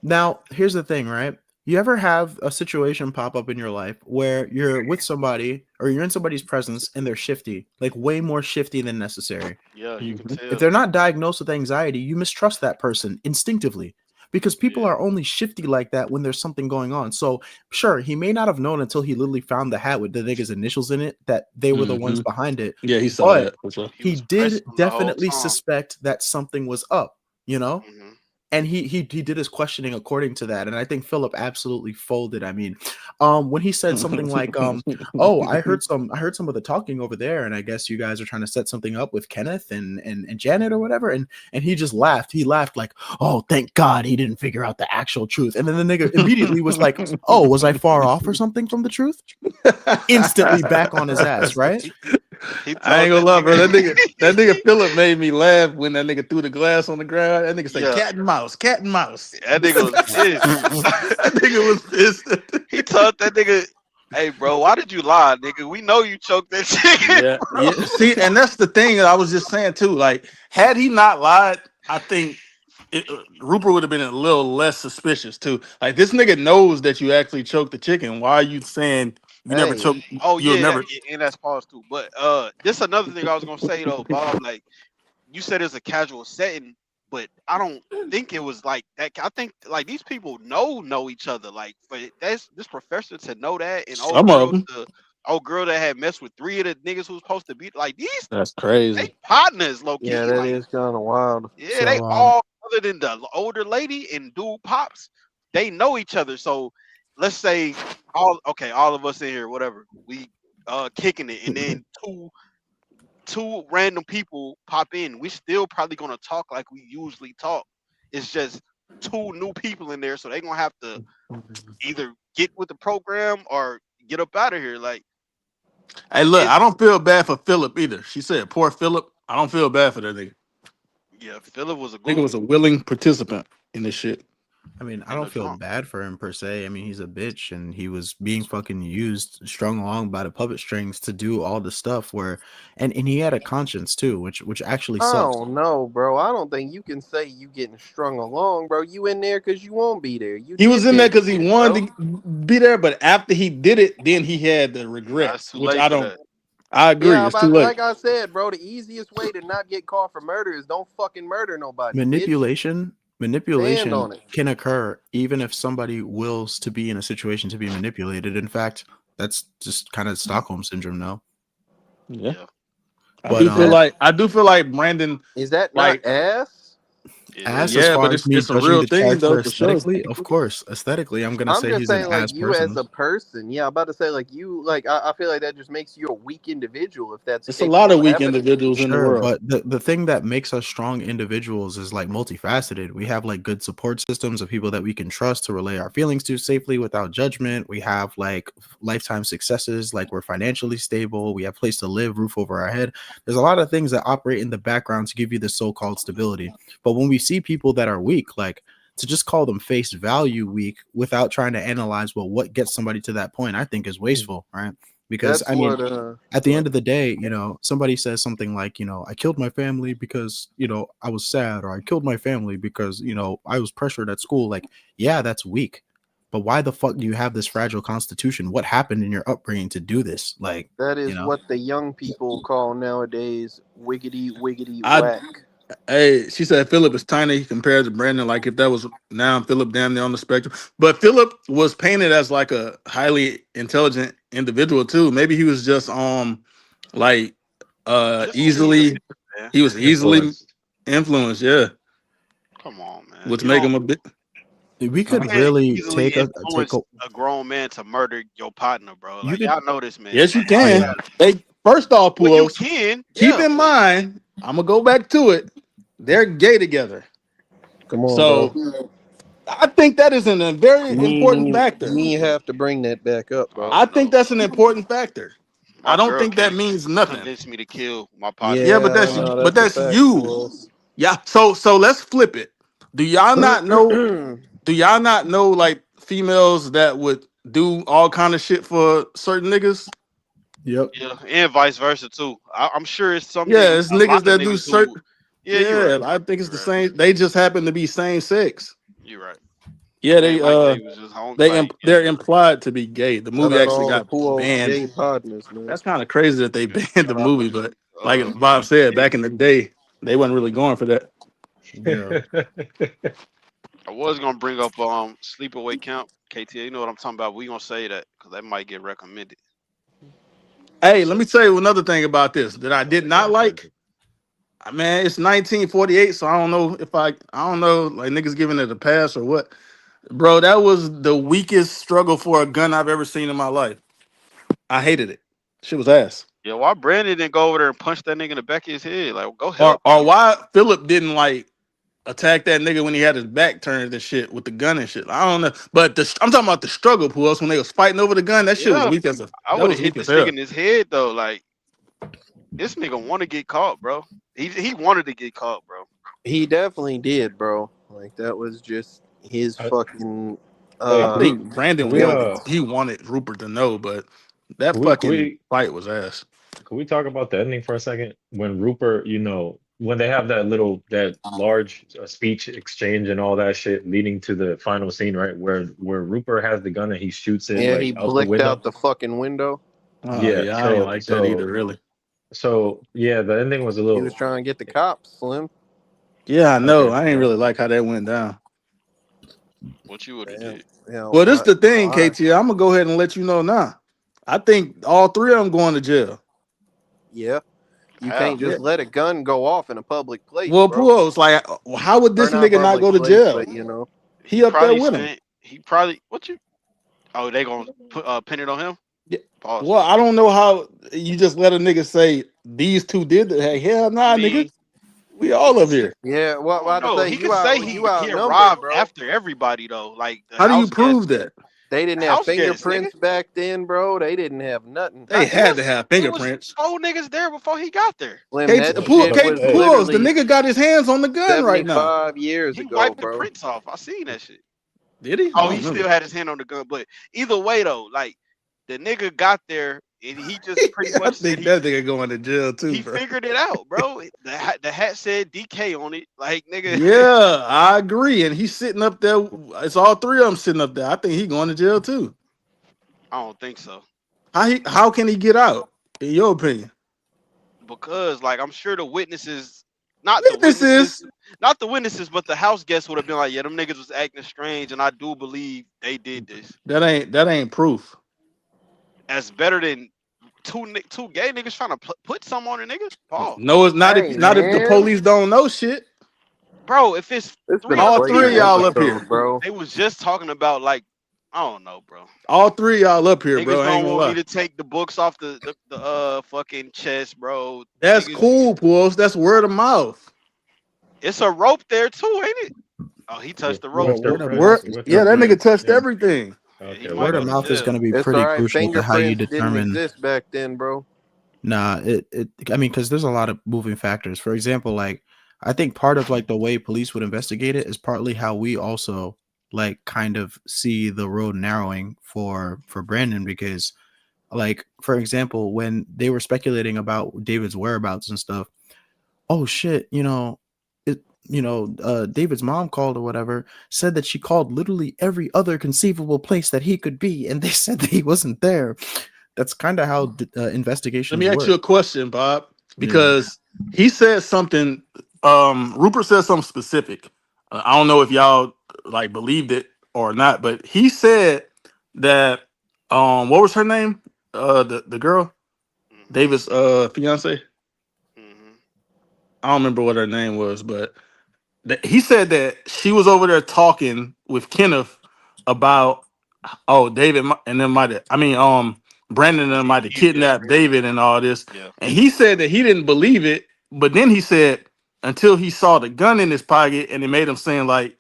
Now, here's the thing, right? You ever have a situation pop up in your life where you're with somebody or you're in somebody's presence and they're shifty, like way more shifty than necessary? Yeah, you can Mhm. If tell. they're not diagnosed with anxiety, you mistrust that person instinctively because people Yeah. are only shifty like that when there's something going on. So, sure, he may not have known until he literally found the hat with the nigga's initials in it that they were the ones Mhm. behind it. Yeah, he saw But that for sure. He he was pressing did them the whole definitely time. suspect that something was up, you know? Hmm. And he did his questioning according to that, and I think Philip absolutely folded. I mean, when he said something like, "Oh, I heard some of the talking over there, and I guess you guys are trying to set something up with Kenneth and Janet or whatever," and he just laughed. He laughed like, "Oh, thank God he didn't figure out the actual truth." And then the nigga immediately was like, "Oh, was I far off or something from the truth?" Instantly back on his ass, right? He I ain't told gonna that lie, bro. That nigga. nigga, that nigga Philip made me laugh when that nigga threw the glass on the ground. That nigga say, Yeah, "Cat and mouse, cat and mouse." that nigga was pissed. That nigga was pissed. He told that nigga, "Hey, bro, why did you lie, nigga? We know you choked that chicken, Yeah, bro." yeah. See, and that's the thing that I was just saying too. Like, had he not lied, I think Rupert would have been a little less suspicious too. Like, this nigga knows that you actually choked the chicken. Why are you saying you never Hey, choked? Oh You'll yeah, never. and that's pause too. But this another thing I was gonna say though, Bob. Like you said, it's a casual setting, but I don't think it was like that. I think like these people know each other. Like for this professor to know that, and Some of them. the old girl that had messed with three of the niggas who was supposed to be like these, That's they crazy. partners, low yeah, key. that Like is kind of wild. yeah, they So, all other than the older lady and dude pops, they know each other. So let's say all of us in here, whatever, we kicking it, and then two random people pop in, we still probably gonna talk like we usually talk. It's just two new people in there, so they gonna have to either get with the program or get up out of here. Like Hey, look, it, I don't feel bad for Philip either. She said, "Poor Philip." I don't feel bad for that nigga. yeah, Philip was a Nigga was goofy a willing participant in this shit. I mean, I and don't a feel drunk. bad for him per se. I mean, he's a bitch and he was being fucking used, strung along by the puppet strings to do all the stuff where and he had a conscience too, which actually I sucks. don't know, bro. I don't think you can say you getting strung along, bro. You in there because you won't be there. You He was did in there that because he shit, bro. wanted to be there, but after he did it, then he had the Nah, it's regrets, too which late I for don't. that. I agree. Yeah, It's too about late. like I said, bro. The easiest way to not get caught for murder is don't fucking murder nobody, bitch. Manipulation, Stand manipulation on it. can occur even if somebody wills to be in a situation to be manipulated. In fact, that's just kind of Stockholm syndrome now. Yeah, Yeah, I But do Is feel that like I do feel like Brandon. is that not Like, ass? it as is. as yeah, far but as me it's a judging real the thing character though for sure. aesthetically, of course, aesthetically, I'm gonna I'm say just he's an saying, like ass you as person. a person. Yeah, I'm about to say, like you, like I feel like that just makes you a weak individual if that's It's a lot capable of of weak happening to you. individuals in the Sure, world. but the thing that makes us strong individuals is like multifaceted. We have like good support systems of people that we can trust to relay our feelings to safely without judgment. We have like lifetime successes, like we're financially stable, we have a place to live, roof over our head. There's a lot of things that operate in the background to give you this so-called stability. But when we see people that are weak, like to just call them face value weak without trying to analyze well what gets somebody to that point, I think is wasteful, right? Because That's I mean, what. at the Go end ahead. of the day, somebody says something like, I killed my family because, I was sad, or I killed my family because, I was pressured at school. Like, yeah, that's weak. But why the fuck do you have this fragile constitution? What happened in your upbringing to do this? Like, That you is know, what the young people call nowadays wiggity wiggity I whack. Hey, she said Philip is tiny compared to Brandon. Like if that was now Philip damn near on the spectrum. But Philip was painted as like a highly intelligent individual too. Maybe he was just like Just easily influence, man. he was easily Influenced. influenced, yeah. Come on, man. Which You make don't him a bit we you could uh can't really easily take influence a, a grown man to murder your partner, bro. you Like could, y'all know this man. yes you Like why yeah. can. y'all They first off, well you Puos, can, keep yeah, in but mind, I'm gonna go back to it. They're gay together. Come on, bro. So I think that is a very important factor. You have to bring that back up, I bro. I don't think know. that's an important factor. My I don't girl think that can't means nothing. convince me to kill my partner Yeah, in but Yeah, real I life. know but that's a that's fact, you. Pulse. Yeah. So let's flip it. Do y'all not know? Do y'all not know like females that would do all kind of shit for certain niggas? Yep. Yeah, and vice versa too. I'm sure it's some Yeah, niggas, it's a lot niggas of that do niggas who. certain. Yeah, you're Yeah, right. I think it's You're the right. same. They just happen to be same sex. You're right. Yeah, It ain't like they was just home. Like, yeah, they're you're right. implied to be gay. The Shout movie out actually all the got Pulse banned. gay partners, man. That's kind of crazy that they Yeah. banned the Shout out movie, but to like Bob said, back in the day, they wasn't really going for that. Yeah. I was gonna bring up sleepaway camp. KTA, you know what I'm talking about. We gonna say that because that might get recommended. Hey, let me tell you another thing about this that I did not like. Man, it's 1948, so I don't know if I don't know like niggas giving it a pass or what. Bro, that was the weakest struggle for a gun I've ever seen in my life. I hated it. Shit was ass. Yeah, why Brandon didn't go over there and punch that nigga in the back of his head? Like, go Or help him. or why Philip didn't like attack that nigga when he had his back turned and shit with the gun and shit. I don't know, but I'm talking about the struggle pools when they was fighting over the gun. That shit was Yeah, weak as a I that would have was hit weak as this nigga hell. in his head though. Like, this nigga want to get caught, bro. He wanted to get caught, bro. He definitely did, bro. Like that was just his I, fucking I hey, uh think Brandon we wanted he wanted Rupert to know, but that can fucking we fight was ass. can we talk about the ending for a second? When Rupert, when they have that large speech exchange and all that shit leading to the final scene, right? Where Rupert has the gun and he shoots it yeah, he like out the blicked window. out the fucking window. Oh Yeah, yeah, I ain't so like that so either, really. so yeah, the ending was a He was little. trying to get the cops, Slim. Yeah, I know. Okay, I ain't really like how that went down. What you would have Damn. did? Yeah, Well, this why the thing, why? KT. I'm gonna go ahead and let you know now. I think all three of them going to jail. Yeah. You How? can't Yeah. just let a gun go off in a public place, Well, bro. Pujols, like, how would Or this not nigga not go public to place, jail? but you know. He He up there probably with him. spent. He probably what you? Oh, they gonna put pin it on him? Yeah. Pause. Well, I don't know how you just let a nigga say these two did that. Hey, hell I nah, nigga. mean, We he all could. up here. Yeah, I don't what to know. say? He could say You he outnumbered, arrived bro. after everybody though. Like the How do you house guest. prove that? They didn't have House guest, nigga. fingerprints back then, bro. They didn't have nothing. They It had to was have it was fingerprints. 4 niggas there before he got there. Slim, Kate, that Pujols, shit but was hey, Pujols, the literally nigga got his hands on the gun right now. 75 years He ago, wiped the bro. prints off. I seen that shit. Did he? I Oh, don't he remember. still had his hand on the gun, but either way though, like the nigga got there and he just pretty I much said think that nigga going to jail too, he bro. figured it out, bro. The hat said DK on it, like nigga. Yeah, I agree. And he's sitting up there. It's all three of them sitting up there. I think he going to jail too. I don't think so How can he get out? In your opinion? because like I'm sure the witnesses, not the witnesses, Witnesses. not the witnesses, but the house guests would have been like, yeah, them niggas was acting strange, and I do believe they did this. That ain't proof. That's better than two gay niggas trying to put some on a nigga. Pause. No, it's not Hey, if the man. police don't know shit. Bro, if it's It's been three a other All three of crazy people, y'all like up episode, here. bro. they was just talking about like I don't know, bro. All three of y'all up here, bro. Niggas I ain't don't gonna want me lie. to take the books off the fucking chest, bro. That's Niggas, cool, Pools. That's word of mouth. it's a rope there too, ain't it? Oh, he touched the rope. Well, with their word of Word, mouth prints, is with gonna their yeah, that be nigga prints. touched Yeah. everything. Yeah, he Okay, might word go of whatever. to mouth is jail. gonna be It's all pretty right. crucial to how you Fingerprints didn't determine. exist back then, bro. Nah, it I mean, because there's a lot of moving factors. For example, like I think part of like the way police would investigate it is partly how we also like kind of see the road narrowing for Brandon because like for example, when they were speculating about David's whereabouts and stuff, oh shit, David's mom called or whatever, said that she called literally every other conceivable place that he could be, and they said that he wasn't there. That's kind of how Let investigations me ask you work. a question, Bob, Yeah. because he said something. Rupert said something specific. I don't know if y'all like believed it or not, but he said that what was her name? The girl, Mhm. David's fiance. Mhm. I don't remember what her name was, but he said that she was over there talking with Kenneth about David and then might have, I mean Brandon and them might have Yeah. kidnapped David and all this, Yeah. and he said that he didn't believe it, but then he said until he saw the gun in his pocket, and it made him saying like,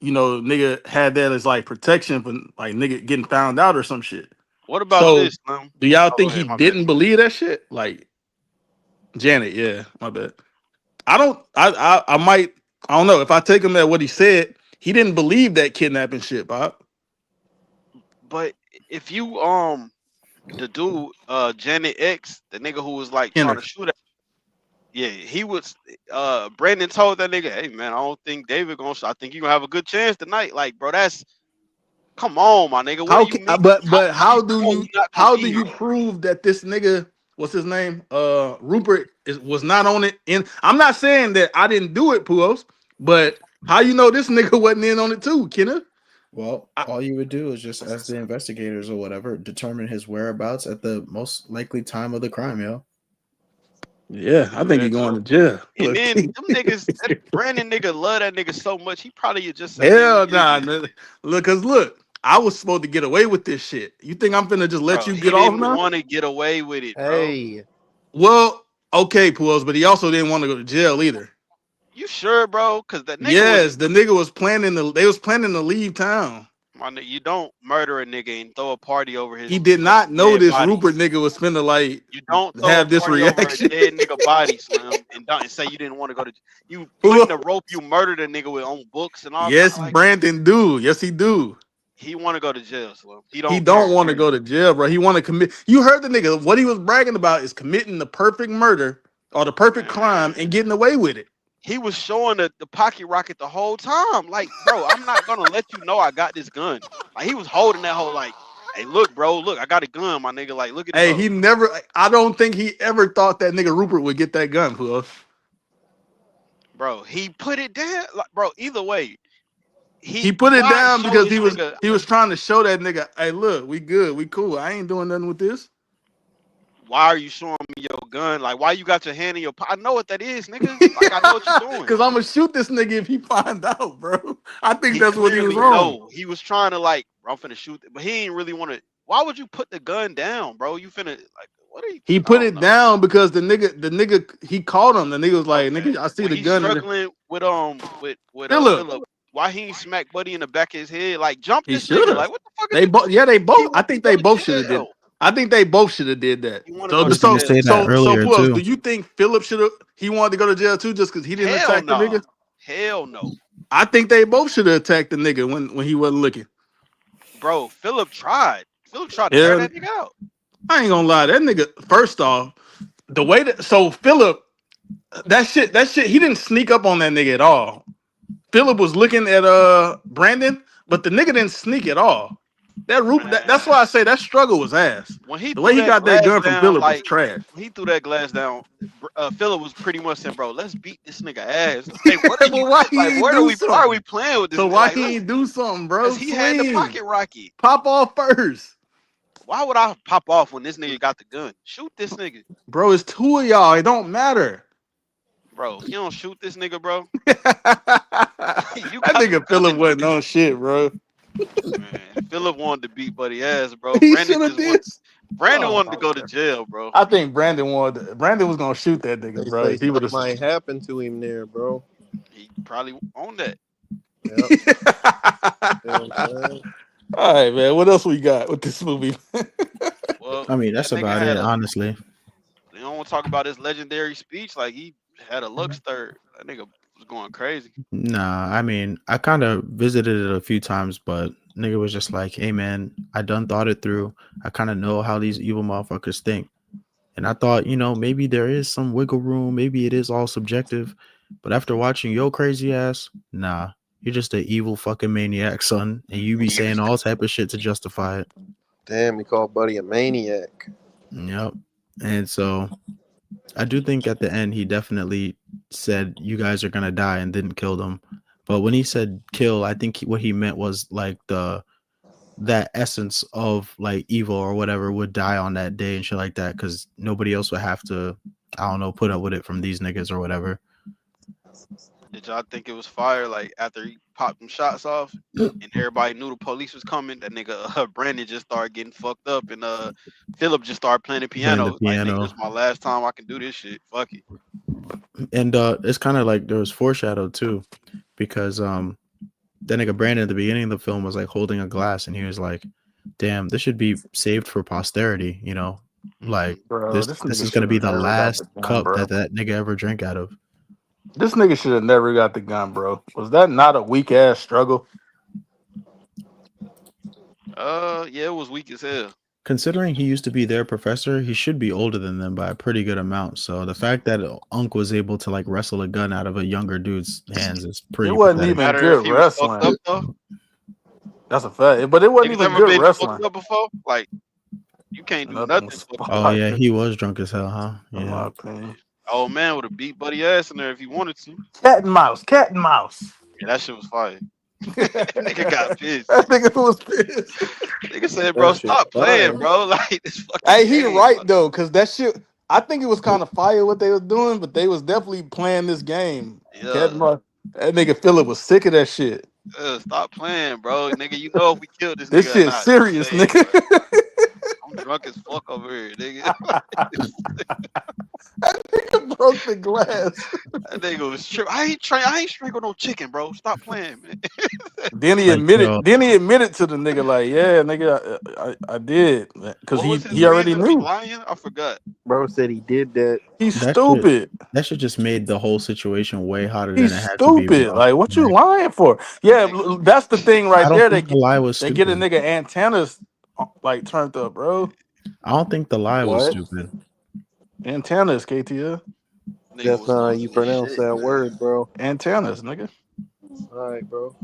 nigga had that as like protection for like nigga getting found out or some shit. What about So this, Slim? do y'all Oh, go think he ahead. My bad. didn't believe that shit? Like Janet, yeah, my bad. I don't. I might. I don't know if I take him at what he said. He didn't believe that kidnapping shit, Bob. But if you the dude Janet X, the nigga who was like trying to Kenneth. shoot at, yeah, he was Brandon told that nigga, hey man, I don't think David gonna I think you gonna have a good chance tonight. Like, bro, that's come on, my nigga. What do How you can, mean? How but do you know he not gonna how be do here? you prove that this nigga, what's his name, Rupert was not on it? And I'm not saying that I didn't do it, Puos, but how you know this nigga wasn't in on it too, Kenneth? Well, I, all you would do is just, as the investigators or whatever, determine his whereabouts at the most likely time of the crime, yo. yeah, You I do think he that going too. to jail. And Look, then them niggas, that Brandon nigga love that nigga so much. He probably just say, man, hell forget it, nah, man. man. Look, I was supposed to get away with this shit. You think I'm finna just let Bro, you he get off didn't now? want to get away with it, bro. Hey, Well, okay, Puos, but he also didn't want to go to jail either. You sure, bro? Cause that nigga was Yes, the nigga was planning to. They was planning to leave town. my nigga. You don't murder a nigga and throw a party over He his did not know dead this body. Rupert nigga was finna like You don't throw a have this party over a reaction. dead nigga body, Slim, and don't and say you didn't want to go to. You putting Puos, the rope. You murdered a nigga with on books and all kind. yes, Like Brandon do. Yes, he do. he want to go to jail, Slim. He He don't care. don't want to go to jail, bro. He want to commit. You heard the nigga. What he was bragging about is committing the perfect murder or the perfect crime and Man. getting away with it. He was showing the pocket rocket the whole time. Like, bro, I'm not gonna let you know I got this gun. Like he was holding that whole like, hey, look, bro, look, I got a gun, my nigga. Like, look at this Hey, hoe. he never. I don't think he ever thought that nigga Rupert would get that gun, Puos. Bro, he put it down. Like, bro, either way, He he put it why down show because this nigga, he was trying to show that nigga, hey, look, we good, we cool. I ain't doing nothing with this. why are you showing me your gun? Like, why you got your hand in your I know what that is, nigga. Like, I know what you're doing. Cause I'm gonna shoot this nigga if he find out, bro. I think He that's what he was clearly on. know. He was trying to like, bro, I'm finna shoot it, but he ain't really want to. Why would you put the gun down, bro? You finna like, what are you? He I put don't it know. down because the nigga, he called him. The nigga was like, Okay. nigga, I see When the he's gun in the struggling with Philip. Philip, why he ain't smack Buddy in the back of his head? Like jump He this should nigga. have. Like what the fuck is They you both, doing? yeah, they He both. I want to think go they to both should have did. jail. I think they both should have did that. He want to So, go I to was gonna jail. say that so, earlier Puss, do too. you think Philip should have? He wanted to go to jail too, just because he didn't Hell attack the no. nigga. Hell no. I think they both should have attacked the nigga when he wasn't looking. Bro, Philip tried. Philip tried to tear Yeah, that nigga out. I ain't gonna lie. That nigga. First off, the way that Philip, that shit, he didn't sneak up on that nigga at all. Philip was looking at Brandon, but the nigga didn't sneak at all. That's Man. why I say that struggle was ass. When he The way threw he that got that glass gun from down, Philip was like trash. when he threw that glass down, Philip was pretty much saying, "Bro, let's beat this nigga ass." Like, what are But you why like? he ain't What are do we? Why are we something? playing with this So nigga? why Like, he let's, ain't do something, cause bro? he had the Swing, pocket rocket. pop off first, Why would I pop off when this nigga got the gun? Shoot this nigga, bro. It's two of y'all. It don't matter. bro. If you don't shoot this nigga, bro, That you got the nigga Philip gun. wasn't on shit, bro. Man, Philip wanted to beat Buddy ass, bro. He should have did. Brandon Oh wanted my to go to god. jail, bro. I think Brandon was gonna shoot that nigga, they bro. say If he would something have. might happen to him there, bro. He probably owned that. Yep. You know what I'm saying? All right, man. What else we got with this movie? Well, I mean, that that's nigga about had it, a. honestly. They don't want to talk about his legendary speech. Like he had a look stirred. That nigga was going crazy. Nah, I mean, I kind of visited it a few times, but nigga was just like, hey, man, I done thought it through. I kind of know how these evil motherfuckers think. And I thought, maybe there is some wiggle room. Maybe it is all subjective. But after watching your crazy ass, nah, you're just an evil fucking maniac, son. And you be saying all type of shit to justify it. Damn, he called Buddy a maniac. Yep. And so I do think at the end he definitely said you guys are gonna die and didn't kill them. But when he said kill, I think what he meant was like that essence of like evil or whatever would die on that day and shit like that, because nobody else would have to, I don't know, put up with it from these niggas or whatever. Did y'all think it was fire? Like after he popped them shots off, and everybody knew the police was coming. That nigga Brandon just started getting fucked up, and Philip just started playing the Playing the piano. Like nigga, this piano. is my last time I can do this shit. Fuck it. And it's kind of like there was foreshadowed too, because that nigga Brandon at the beginning of the film was like holding a glass, and he was like, "Damn, this should be saved for posterity," you know, like Bro, this this this nigga is gonna should be have the never got last the gun, cup bro. that nigga ever drank out of. This nigga should have never got the gun, bro. Was that not a weak ass struggle? Yeah, it was weak as hell. Considering he used to be their professor, he should be older than them by a pretty good amount. So the fact that Unc was able to like wrestle a gun out of a younger dude's hands is It pretty wasn't pathetic. even Matter if good he was fucked up wrestling. though. That's a fact. But it wasn't Niggas even ever good been fucked wrestling. up before? Like you can't do Nothing nothing was fucked up. Oh yeah, sparked, he was drunk as hell, huh? in my Yeah. opinion. Old man would have beat Buddy ass in there if he wanted to. Cat and mouse, cat and mouse. Yeah, that shit was fire. Nigga got That pissed. nigga was pissed. Nigga said, bro, That shit stop playing, fire. bro. Like this fucking Hey, he game. right though, cause that shit. I think it was kind of fire what they was doing, but they was definitely playing this game. Cat and Yeah. mouse. That nigga Phillip was sick of that shit. Stop playing, bro. Nigga, you know if we killed this This nigga or shit not. Stop serious, playing, nigga. bro. I'm drunk as fuck over here, nigga. That nigga broke the glass. That nigga was I ain't strangled no chicken, bro. Stop playing, man. Then he Like, admitted. yo, Then he admitted to the nigga like, yeah, nigga, I did, cause What was his he already reason for knew. lying? I forgot. Bro said he did that. He's that shit stupid. that shit just made the whole situation way hotter than He's it had to be, stupid. bro. Like, what you Like, lying for? Yeah, Nigga, that's the thing I right don't there. think the lie was They get a stupid. nigga antennas like turned up, bro. I don't think the lie was What? stupid. Antennas, KTL. nigga That's was not how on you some pronounce shit, that man. word, bro. Antennas, nigga. All right, bro.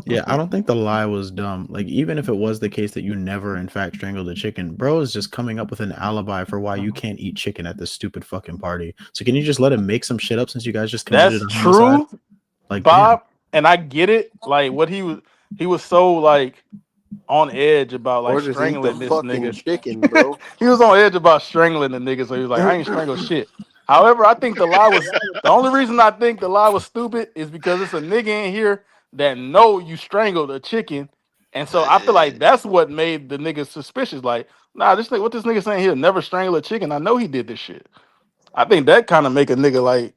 Yeah, I don't think the lie was dumb. Like, even if it was the case that you never, in fact, strangled a chicken, bro is just coming up with an alibi for why you can't eat chicken at this stupid fucking party. So can you just let him make some shit up since you guys just committed That's a homicide? true, Like, Bob, and I get it. Like what he was so like on edge about like Or just eat the strangling this fucking nigga. chicken, bro. He was on edge about strangling the nigga, so he was like, I ain't strangled shit. However, I think the lie was the only reason I think the lie was stupid is because it's a nigga in here that know you strangled a chicken. And so I feel like that's what made the nigga suspicious. Like, nah, this nigga, what this nigga saying here, never strangle a chicken. I know he did this shit. I think that kind of make a nigga like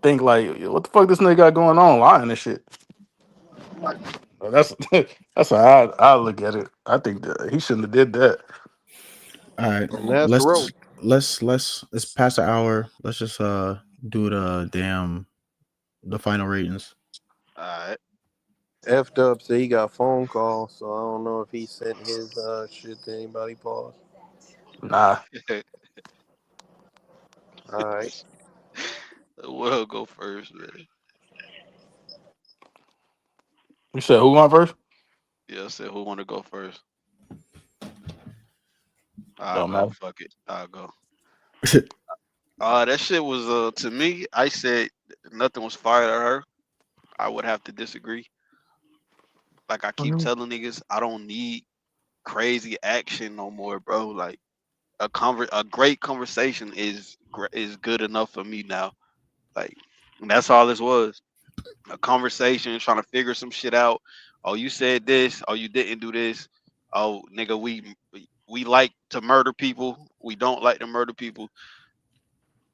think like, what the fuck this nigga got going on, lying and shit. So that's that's how I look at it. I think that he shouldn't have did that. all right, And that's let's rope. let's pass an hour. Let's just do the final ratings. Alright. F Dub said he got a phone call, so I don't know if he sent his shit to anybody. Pause. Nah, All right. We'll go first, man. you said who going first? Yeah, I said who wanna go first? I'll Don't go. matter. Fuck it. I'll go. That shit was to me, I said nothing was fired at her. I would have to disagree. Like I keep telling niggas, I don't need crazy action no more, bro. Like a great conversation is good enough for me now. Like and that's all this was. A conversation trying to figure some shit out. Oh, you said this. Oh, you didn't do this. Oh, nigga, we like to murder people. We don't like to murder people.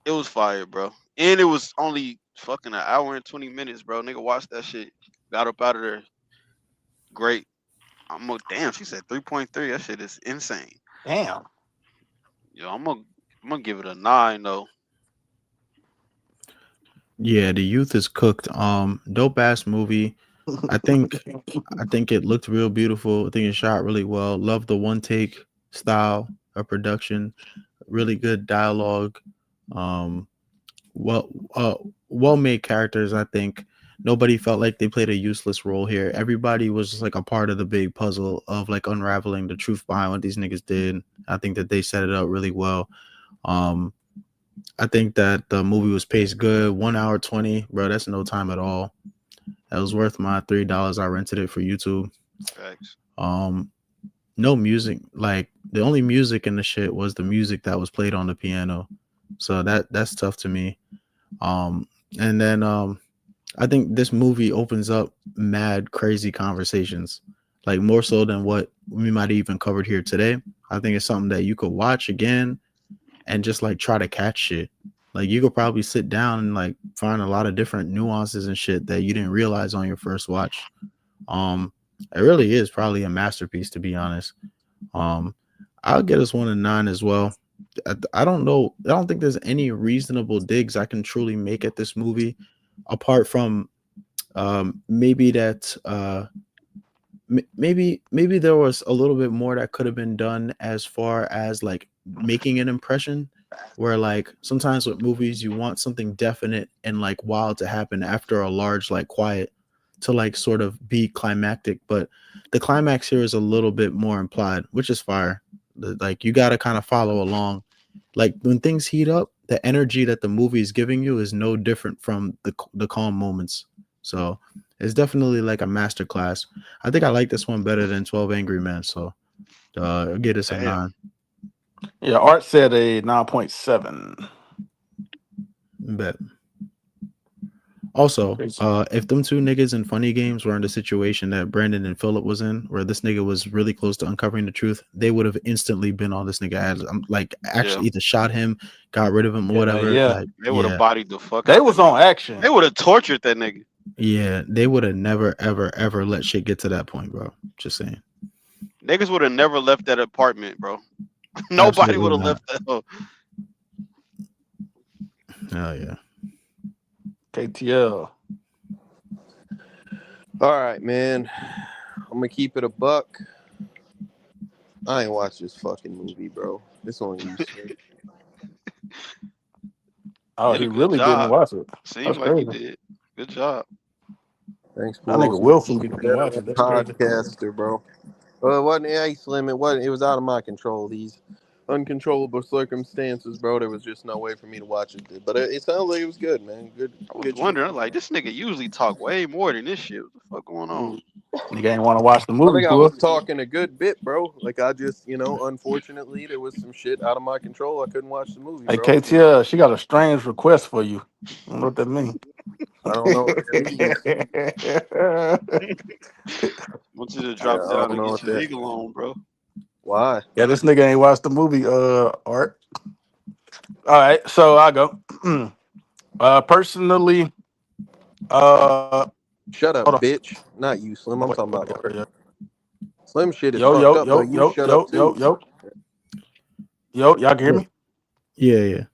It was fire, bro. And it was only fucking an hour and 20 minutes, bro. Nigga, watch that shit. Got up out of there. Great. Damn, she said 3.3. That shit is insane. Damn. Yo, I'm gonna give it a 9 though. Yeah, the youth is cooked. Dope ass movie. I think it looked real beautiful. I think it shot really well. Love the one take style of production. Really good dialogue. Well well made characters. I think nobody felt like they played a useless role here. Everybody was just like a part of the big puzzle of like unraveling the truth behind what these niggas did. I think that they set it up really well. I think that the movie was paced good. 1 hour 20, bro. That's no time at all. That was worth my $3. I rented it for YouTube. Facts. No music. Like the only music in the shit was the music that was played on the piano. So that's tough to me. And then I think this movie opens up mad crazy conversations, like more so than what we might even covered here today. I think it's something that you could watch again and just like try to catch shit. Like you could probably sit down and like find a lot of different nuances and shit that you didn't realize on your first watch. Um, it really is probably a masterpiece, to be honest. Um, I'll get us 1 and 9 as well. I don't know. I don't think there's any reasonable digs I can truly make at this movie, apart from maybe that maybe there was a little bit more that could have been done as far as like making an impression, where like sometimes with movies you want something definite and like wild to happen after a large like quiet to like sort of be climactic, but the climax here is a little bit more implied, which is fire. Like you got to kind of follow along. Like when things heat up, the energy that the movie is giving you is no different from the calm moments. So it's definitely like a master class. I think I like this one better than 12 Angry Men. So I'll get us a Damn. 9. Yeah, Art said a 9.7. Bet. Also, if them two niggas in Funny Games were in the situation that Brandon and Philip was in, where this nigga was really close to uncovering the truth, they would have instantly been on this nigga ass. Like Yeah. actually either shot him, got rid of him, or Yeah, whatever. yeah. Like They would have yeah, bodied the fuck They out that was on nigga. action. They would have tortured that nigga. yeah, they would have never, ever, ever let shit get to that point, bro. Just saying. Niggas would have never left that apartment, bro. Nobody Absolutely would have not. left that. Oh, Hell yeah. KTL. All right, man. I'm gonna keep it a buck. I ain't watched this fucking movie, bro. This on you. Sir. Oh, did a he good really didn't job. watch it. Seemed That's like he crazy. did. Good job. Thanks, That nigga Pools. willfully He's a didn't watch veteran it. That's crazy. podcaster, bro. Well, it wasn't. Hey, Slim. It wasn't. It was out of my control. These uncontrollable circumstances, bro. There was just no way for me to watch it. But it sounds like it was good, man. Good, I was good shit. wondering, like, this nigga usually talk way more than this shit. What the fuck going on? Mm. Nigga ain't want to watch the I movie, think I fool. was talking a good bit, bro. Like I just, unfortunately, there was some shit out of my control. I couldn't watch the movie, Hey, bro. KTL, she got a strange request for you. I don't know what that means. I don't know what that means. Want you to Yeah, drop I down don't and know get what your that. eagle on, bro. Why? Yeah, this nigga ain't watched the movie, Art. All right, so I go. Personally, Shut hold up, on. bitch. Not you, Slim. I'm Wait, talking wait, about wait, Art. yeah. Slim shit is Yo, fucked yo, up, but yo, you yo, shut up yo, too. yo, yo, yo. Y'all can hear me? Yeah, yeah.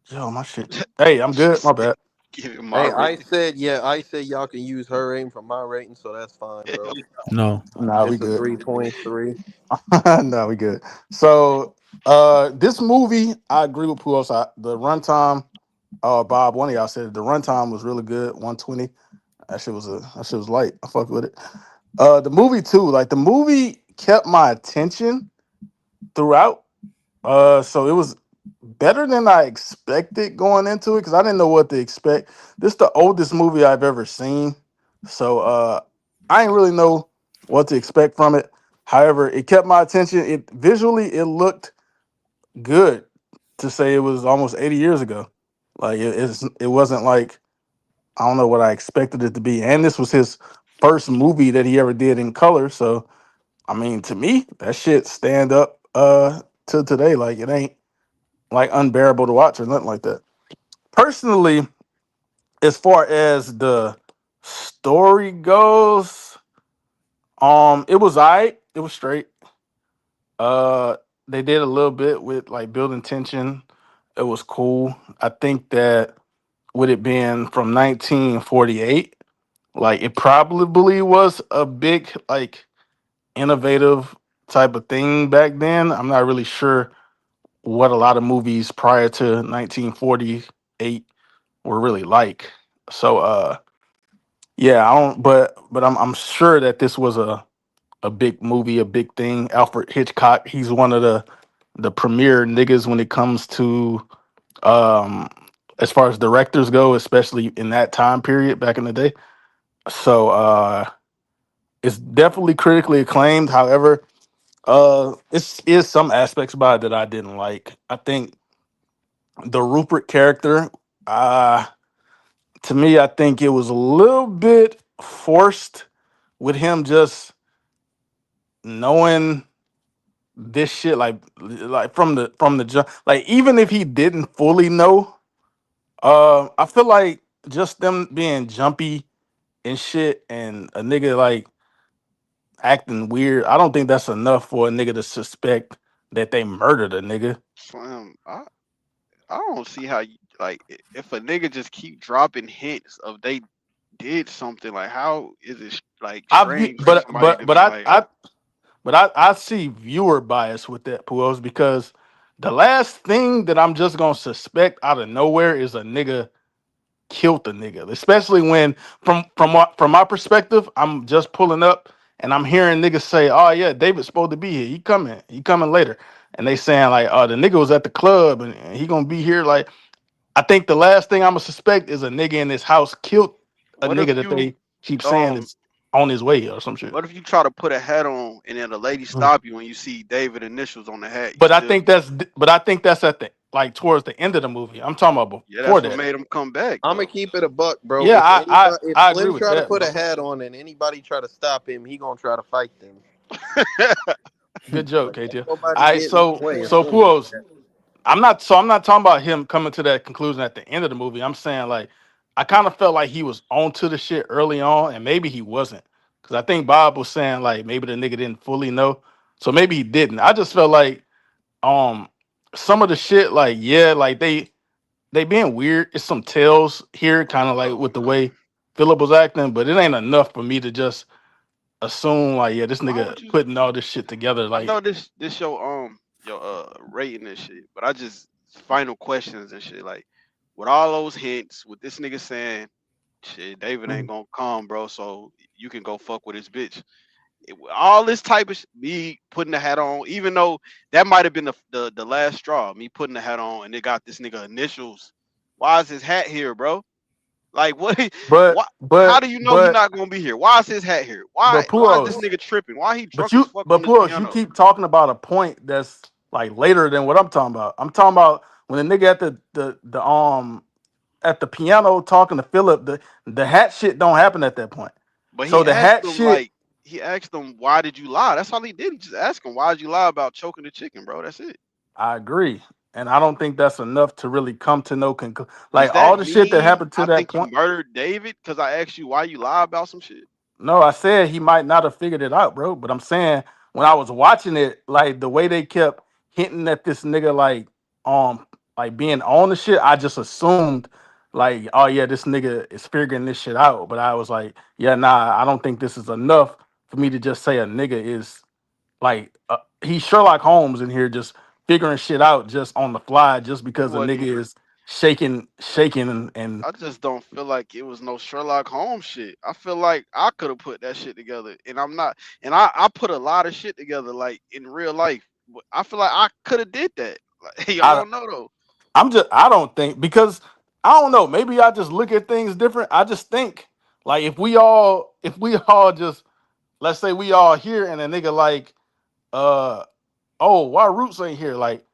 Yo, my shit. Hey, I'm good. My bad. Give it my Hey, I rating. said, I said y'all can use her rating for my rating, so that's fine, bro. No. Nah, we It's a good. 3.3. No, we good. So, this movie, I agree with Puos. The runtime, Bob, one of y'all said the runtime was really good. 120. That shit was light. I fuck with it. The movie too. Like the movie kept my attention throughout. So it was better than I expected going into it because I didn't know what to expect. This is the oldest movie I've ever seen, so I didn't really know what to expect from it. However, it kept my attention. It visually it looked good to say it was almost 80 years ago. Like it wasn't like I don't know what I expected it to be. And this was his first movie that he ever did in color. So I mean, to me, that shit stand up to today. Like it ain't like unbearable to watch or nothing like that. Personally, as far as the story goes, it was alright. It was straight. They did a little bit with like building tension. It was cool. I think that with it being from 1948, like it probably was a big like innovative type of thing back then. I'm not really sure what a lot of movies prior to 1948 were really like. So yeah, I don't but I'm sure that this was a big movie, a big thing. Alfred Hitchcock, he's one of the premier niggas when it comes to um as far as directors go, especially in that time period back in the day. So it's definitely critically acclaimed. However, it's is some aspects about it that I didn't like. I think the Rupert character, uh to me, I think it was a little bit forced with him just knowing this shit like from the jump. Like even if he didn't fully know, I feel like just them being jumpy and shit, and a nigga like acting weird. I don't think that's enough for a nigga to suspect that they murdered a nigga. Slim, I don't see how you like if a nigga just keep dropping hints of they did something. Like, how is it like strange for But somebody but to but be like, I but I see viewer bias with that, Puos, because the last thing that I'm just gonna suspect out of nowhere is a nigga killed the nigga. Especially when from my perspective, I'm just pulling up and I'm hearing niggas say, "Oh yeah, David's supposed to be here. He coming later." And they saying like, "Oh, the nigga was at the club and he gonna be here." Like, I think the last thing I'm gonna suspect is a nigga in this house killed a what nigga if that you they keep saying um is on his way or some shit. what if you try to put a hat on and then a lady stop you and you see David initials on the hat? You But I still, think that's but I think that's at the like towards the end of the movie. I'm talking about yeah, before that's what that. made him come back I'm gonna though. keep it a buck, bro. Yeah, If anybody, if I agree Slim with try to that, put a bro. hat on and anybody try to stop him, he gonna try to fight them. Good joke, Like, ain't KT. nobody All right, getting in so the way of so Slim like Puos, that. I'm not talking about him coming to that conclusion at the end of the movie. I'm saying like I kind of felt like he was onto the shit early on, and maybe he wasn't. Because I think Bob was saying like maybe the nigga didn't fully know. So maybe he didn't. I just felt like um some of the shit, like, yeah, like they being weird. It's some tells here, kind of like Bro, with the way Philip was acting, but it ain't enough for me to just assume like, yeah, this why nigga would you? putting all this shit together. I know Like, this your rating and shit, but I just final questions and shit like with all those hints with this nigga saying shit, David ain't mm, gonna come, bro. So you can go fuck with his bitch. All this type of me putting the hat on, even though that might have been the last straw. Me putting the hat on and it got this nigga initials. Why is his hat here, bro? Like what? but What? How but do you know he but not gonna be here? Why is his hat here? but Why is this Puos, nigga tripping? Why he drunk as fuck on this You piano? keep talking about a point that's like later than what I'm talking about. I'm talking about when the nigga at the at the piano talking to Philip, the hat shit don't happen at that point. But So he the asked hat them shit, like he asked them, why did you lie? That's all he did. He just asked him, why did you lie about choking the chicken, bro? That's it. I agree. And I don't think that's enough to really come to no conclusion. Like Does all that the shit that mean happened to I that think you point. murdered David? Because I asked you why you lie about some shit. No, I said he might not have figured it out, bro. But I'm saying when I was watching it, like the way they kept hinting at this nigga, like being on the shit, I just assumed, like, oh yeah, this nigga is figuring this shit out. But I was like, yeah, nah, I don't think this is enough for me to just say a nigga is like he's Sherlock Holmes in here, just figuring shit out just on the fly, just He because a wasn't. nigga is shaking, and I just don't feel like it was no Sherlock Holmes shit. I feel like I could have put that shit together, and I'm not. And I put a lot of shit together, like in real life. I feel like I could have did that. Like, I I don't know though. I don't think, because I don't know, maybe I just look at things different. I just think like if we all just, let's say we all here and a nigga like uh oh, why Roots ain't here, like,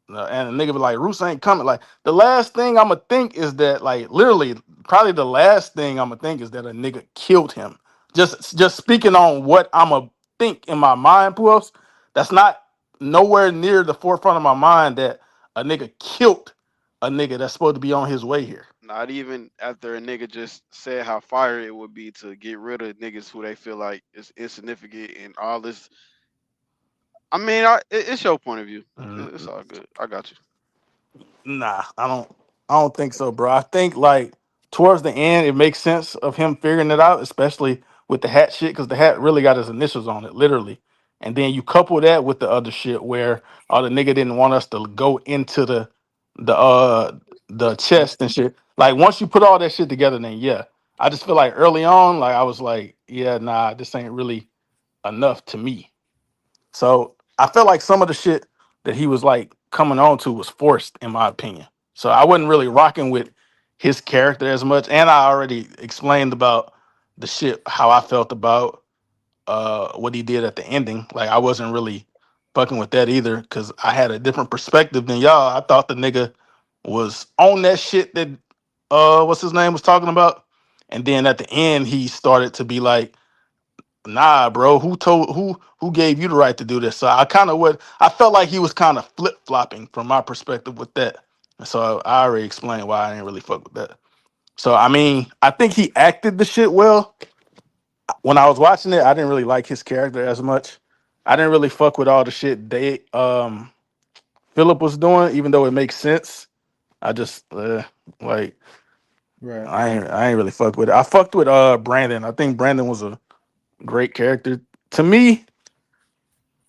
and a nigga be like, Roots ain't coming. Like, the last thing I'm gonna think is that, like, literally, probably the last thing I'm gonna think is that a nigga killed him. Just speaking on what I'm gonna think in my mind, Puos, that's not nowhere near the forefront of my mind that a nigga killed a nigga that's supposed to be on his way here. Not even after a nigga just said how fire it would be to get rid of niggas who they feel like is insignificant and all this. I mean, it's your point of view. It's Mm, all good. I got you. Nah, I don't think so, bro. I think like towards the end, it makes sense of him figuring it out, especially with the hat shit, because the hat really got his initials on it, literally. And then you couple that with the other shit where the nigga didn't want us to go into the uh the chest and shit. Like once you put all that shit together, then yeah. I just feel like early on, like I was like, yeah, nah, this ain't really enough to me. So I felt like some of the shit that he was like coming on to was forced, in my opinion. So I wasn't really rocking with his character as much. And I already explained about the shit, how I felt about what he did at the ending. Like I wasn't really fucking with that either, because I had a different perspective than y'all. I thought the nigga was on that shit that what's his name was talking about. And then at the end he started to be like, nah, bro, who gave you the right to do this? So I felt like he was kind of flip flopping from my perspective with that. So I already explained why I didn't really fuck with that. So I mean, I think he acted the shit well. When I was watching it, I didn't really like his character as much. I didn't really fuck with all the shit Philip was doing, even though it makes sense. I just like Right. I ain't really fucked with it. I fucked with Brandon. I think Brandon was a great character. To me,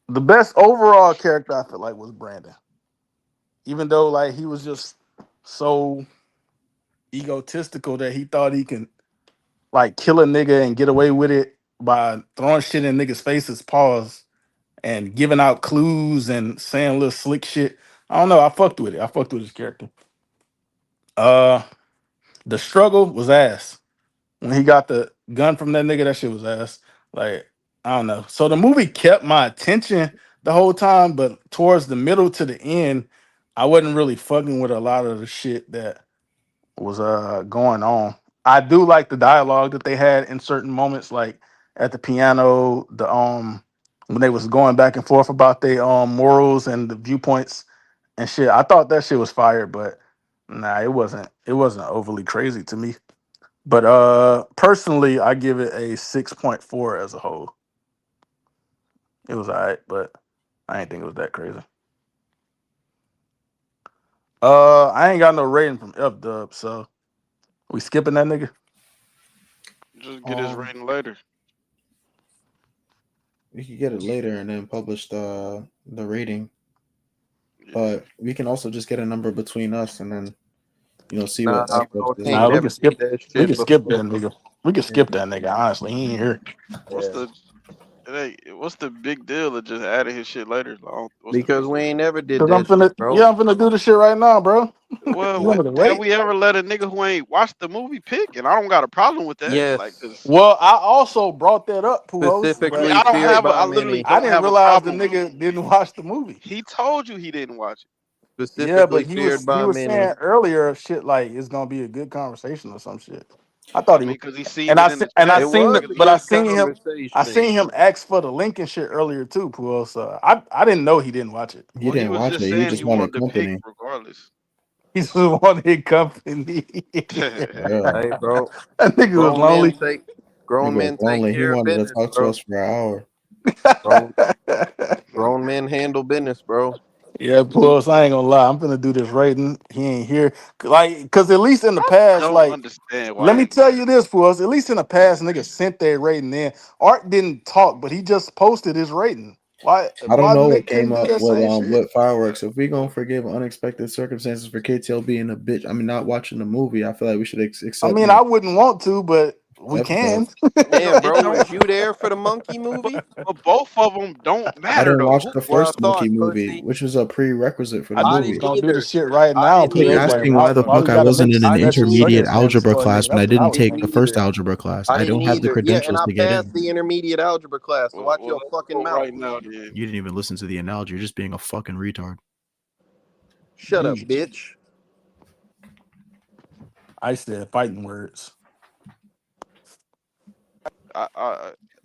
the best overall character I feel like was Brandon. Even though like he was just so egotistical that he thought he can like kill a nigga and get away with it by throwing shit in niggas' faces, pause, and giving out clues and saying little slick shit. I don't know. I fucked with it. I fucked with his character. Uh the struggle was ass. When he got the gun from that nigga, that shit was ass. Like, I don't know. So the movie kept my attention the whole time, but towards the middle to the end, I wasn't really fucking with a lot of the shit that was going on. I do like the dialogue that they had in certain moments, like at the piano, the when they was going back and forth about their morals and the viewpoints and shit. I thought that shit was fire, but nah, it wasn't overly crazy to me. But personally, I give it a 6.4 as a whole. It was alright, but I ain't think it was that crazy. I ain't got no rating from F Dub, so we skipping that nigga. Just get his Um, rating later. we could get it later and then publish the rating, Yeah. but we can also just get a number between us and then see Nah, what F bro, he says ain't Nah, about we it. can never did skip. that We shit can skip that before. nigga. We can skip that nigga. Honestly, he ain't here. What's Yeah. what's the big deal of just adding his shit later? What's the Because big we deal? ain't never did Cause I'm that finna, shit, bro. yeah, I'm finna do the shit right now, bro. You Well, want me to have wait? we ever let a nigga who ain't watched the movie pick? And I don't got a problem with that. Like, Yes. cause Well, I also brought that up, Pujols, I mean, but Specifically feared by I literally many. I don't didn't have a realize the problem. nigga didn't watch the movie. He told you he didn't watch it. Yeah, Specifically but feared he by was many. saying earlier shit like it's gonna be a good conversation or some shit. I thought I he mean, was, cause he seen and it in the I chat. It seen was it, Niggas a but love good I conversation. seen him ask for the link and shit earlier too, Pujols. So I didn't know he didn't watch it. He Well, he didn't was watch just it. He saying just he wanted wanted to pick company. regardless. He just wanted company. Yeah, Hey, bro. That nigga was Grown men lonely. take grown nigga was men take lonely. He care of wanted to business, talk to bro. us for an hour. Grown grown men handle business, bro. Yeah, plus I ain't gonna lie, I'm finna do this rating. He ain't here, like, cause at least in the I past, don't like, understand why let me they do tell that. you this, plus at least in the past, niggas sent their rating in. Art didn't talk, but he just posted his rating. I don't Why know what Nick came couldn't do up that same shit? with fireworks. If we gonna forgive unexpected circumstances for KTL being a bitch, I mean not watching the movie, I feel like we should I accept mean, I wouldn't want to, but we F dub. can. Damn, It bro, don't. was you there for the monkey But, movie? but both of them don't I matter didn't though. watch Who? the Well, I first saw Monkey it, movie, pussy. which was a prerequisite for the I I just was didn't movie. gonna do the either. shit right I now, didn't Keep Puss. either. Like, asking why the why we fuck I gotta wasn't make in an I didn't special intermediate either. algebra circumstances for a class nigga? when I That's didn't I valid. take didn't the first either. algebra class. I I didn't don't have the either. Yeah, and credentials I to get passed in. the intermediate algebra class. So watch your Let's fucking go mouth. right now then. You didn't even listen to the analogy. You're just being a fucking retard. Shut up, Jeez. bitch. I said fighting words.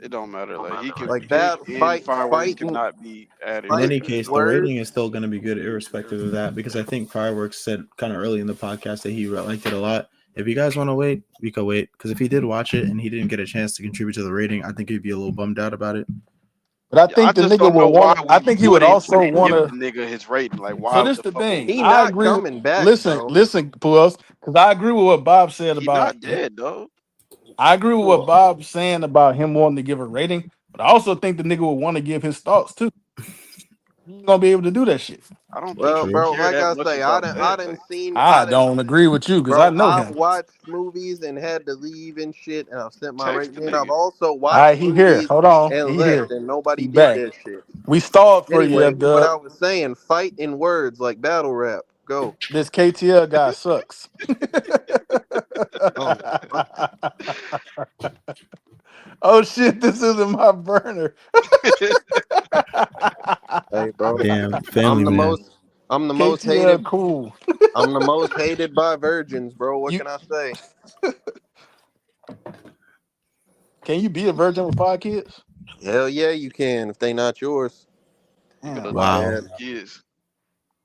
It don't matter. Like he can Like pick that and fireworks fighting cannot be added In any later. fighting case, the words. rating is still going to be good, irrespective of that, because I think Fireworks said kind of early in the podcast that he liked it a lot. If you guys want to wait, we could wait, because if he did watch it and he didn't get a chance to contribute to the rating, I think he'd be a little bummed out about it. But I Yeah, I think the just nigga don't would know why want. I we think he would wouldn't also want give to. the nigga his rating. Like So why this the the fuck would thing. we He do I that? not agree. coming back, Listen, bro. listen, Puss, because I agree with what Bob said He about. not dead though. I agree with what Sure. Bob's saying about him wanting to give a rating, but I also think the nigga would want to give his thoughts too. He ain't gonna be able to do that shit. I don't think Well, he True. bro, care like that I much say, about I that. done Like seen, I don't agree with you because I bro. know I've him. watched movies and had to leave and shit, and I've sent my text the rating in. I've nigga. also All watched right, he here. movies Hold on, and he here. left, and nobody He did back. that shit. We stalled for you, Anyway, F what Dub. I was saying, fight in words like battle rap. Go. This KTL guy sucks. Oh, Oh shit, this isn't my burner. hey, bro. Damn, I'm family the man. most. I'm the most KTL hated. cool. I'm the most hated by virgins, bro. What You can I say? Can you be a virgin with 5 kids? Hell yeah, you can if they not yours. You could Damn. Wow. adopt Man, kids.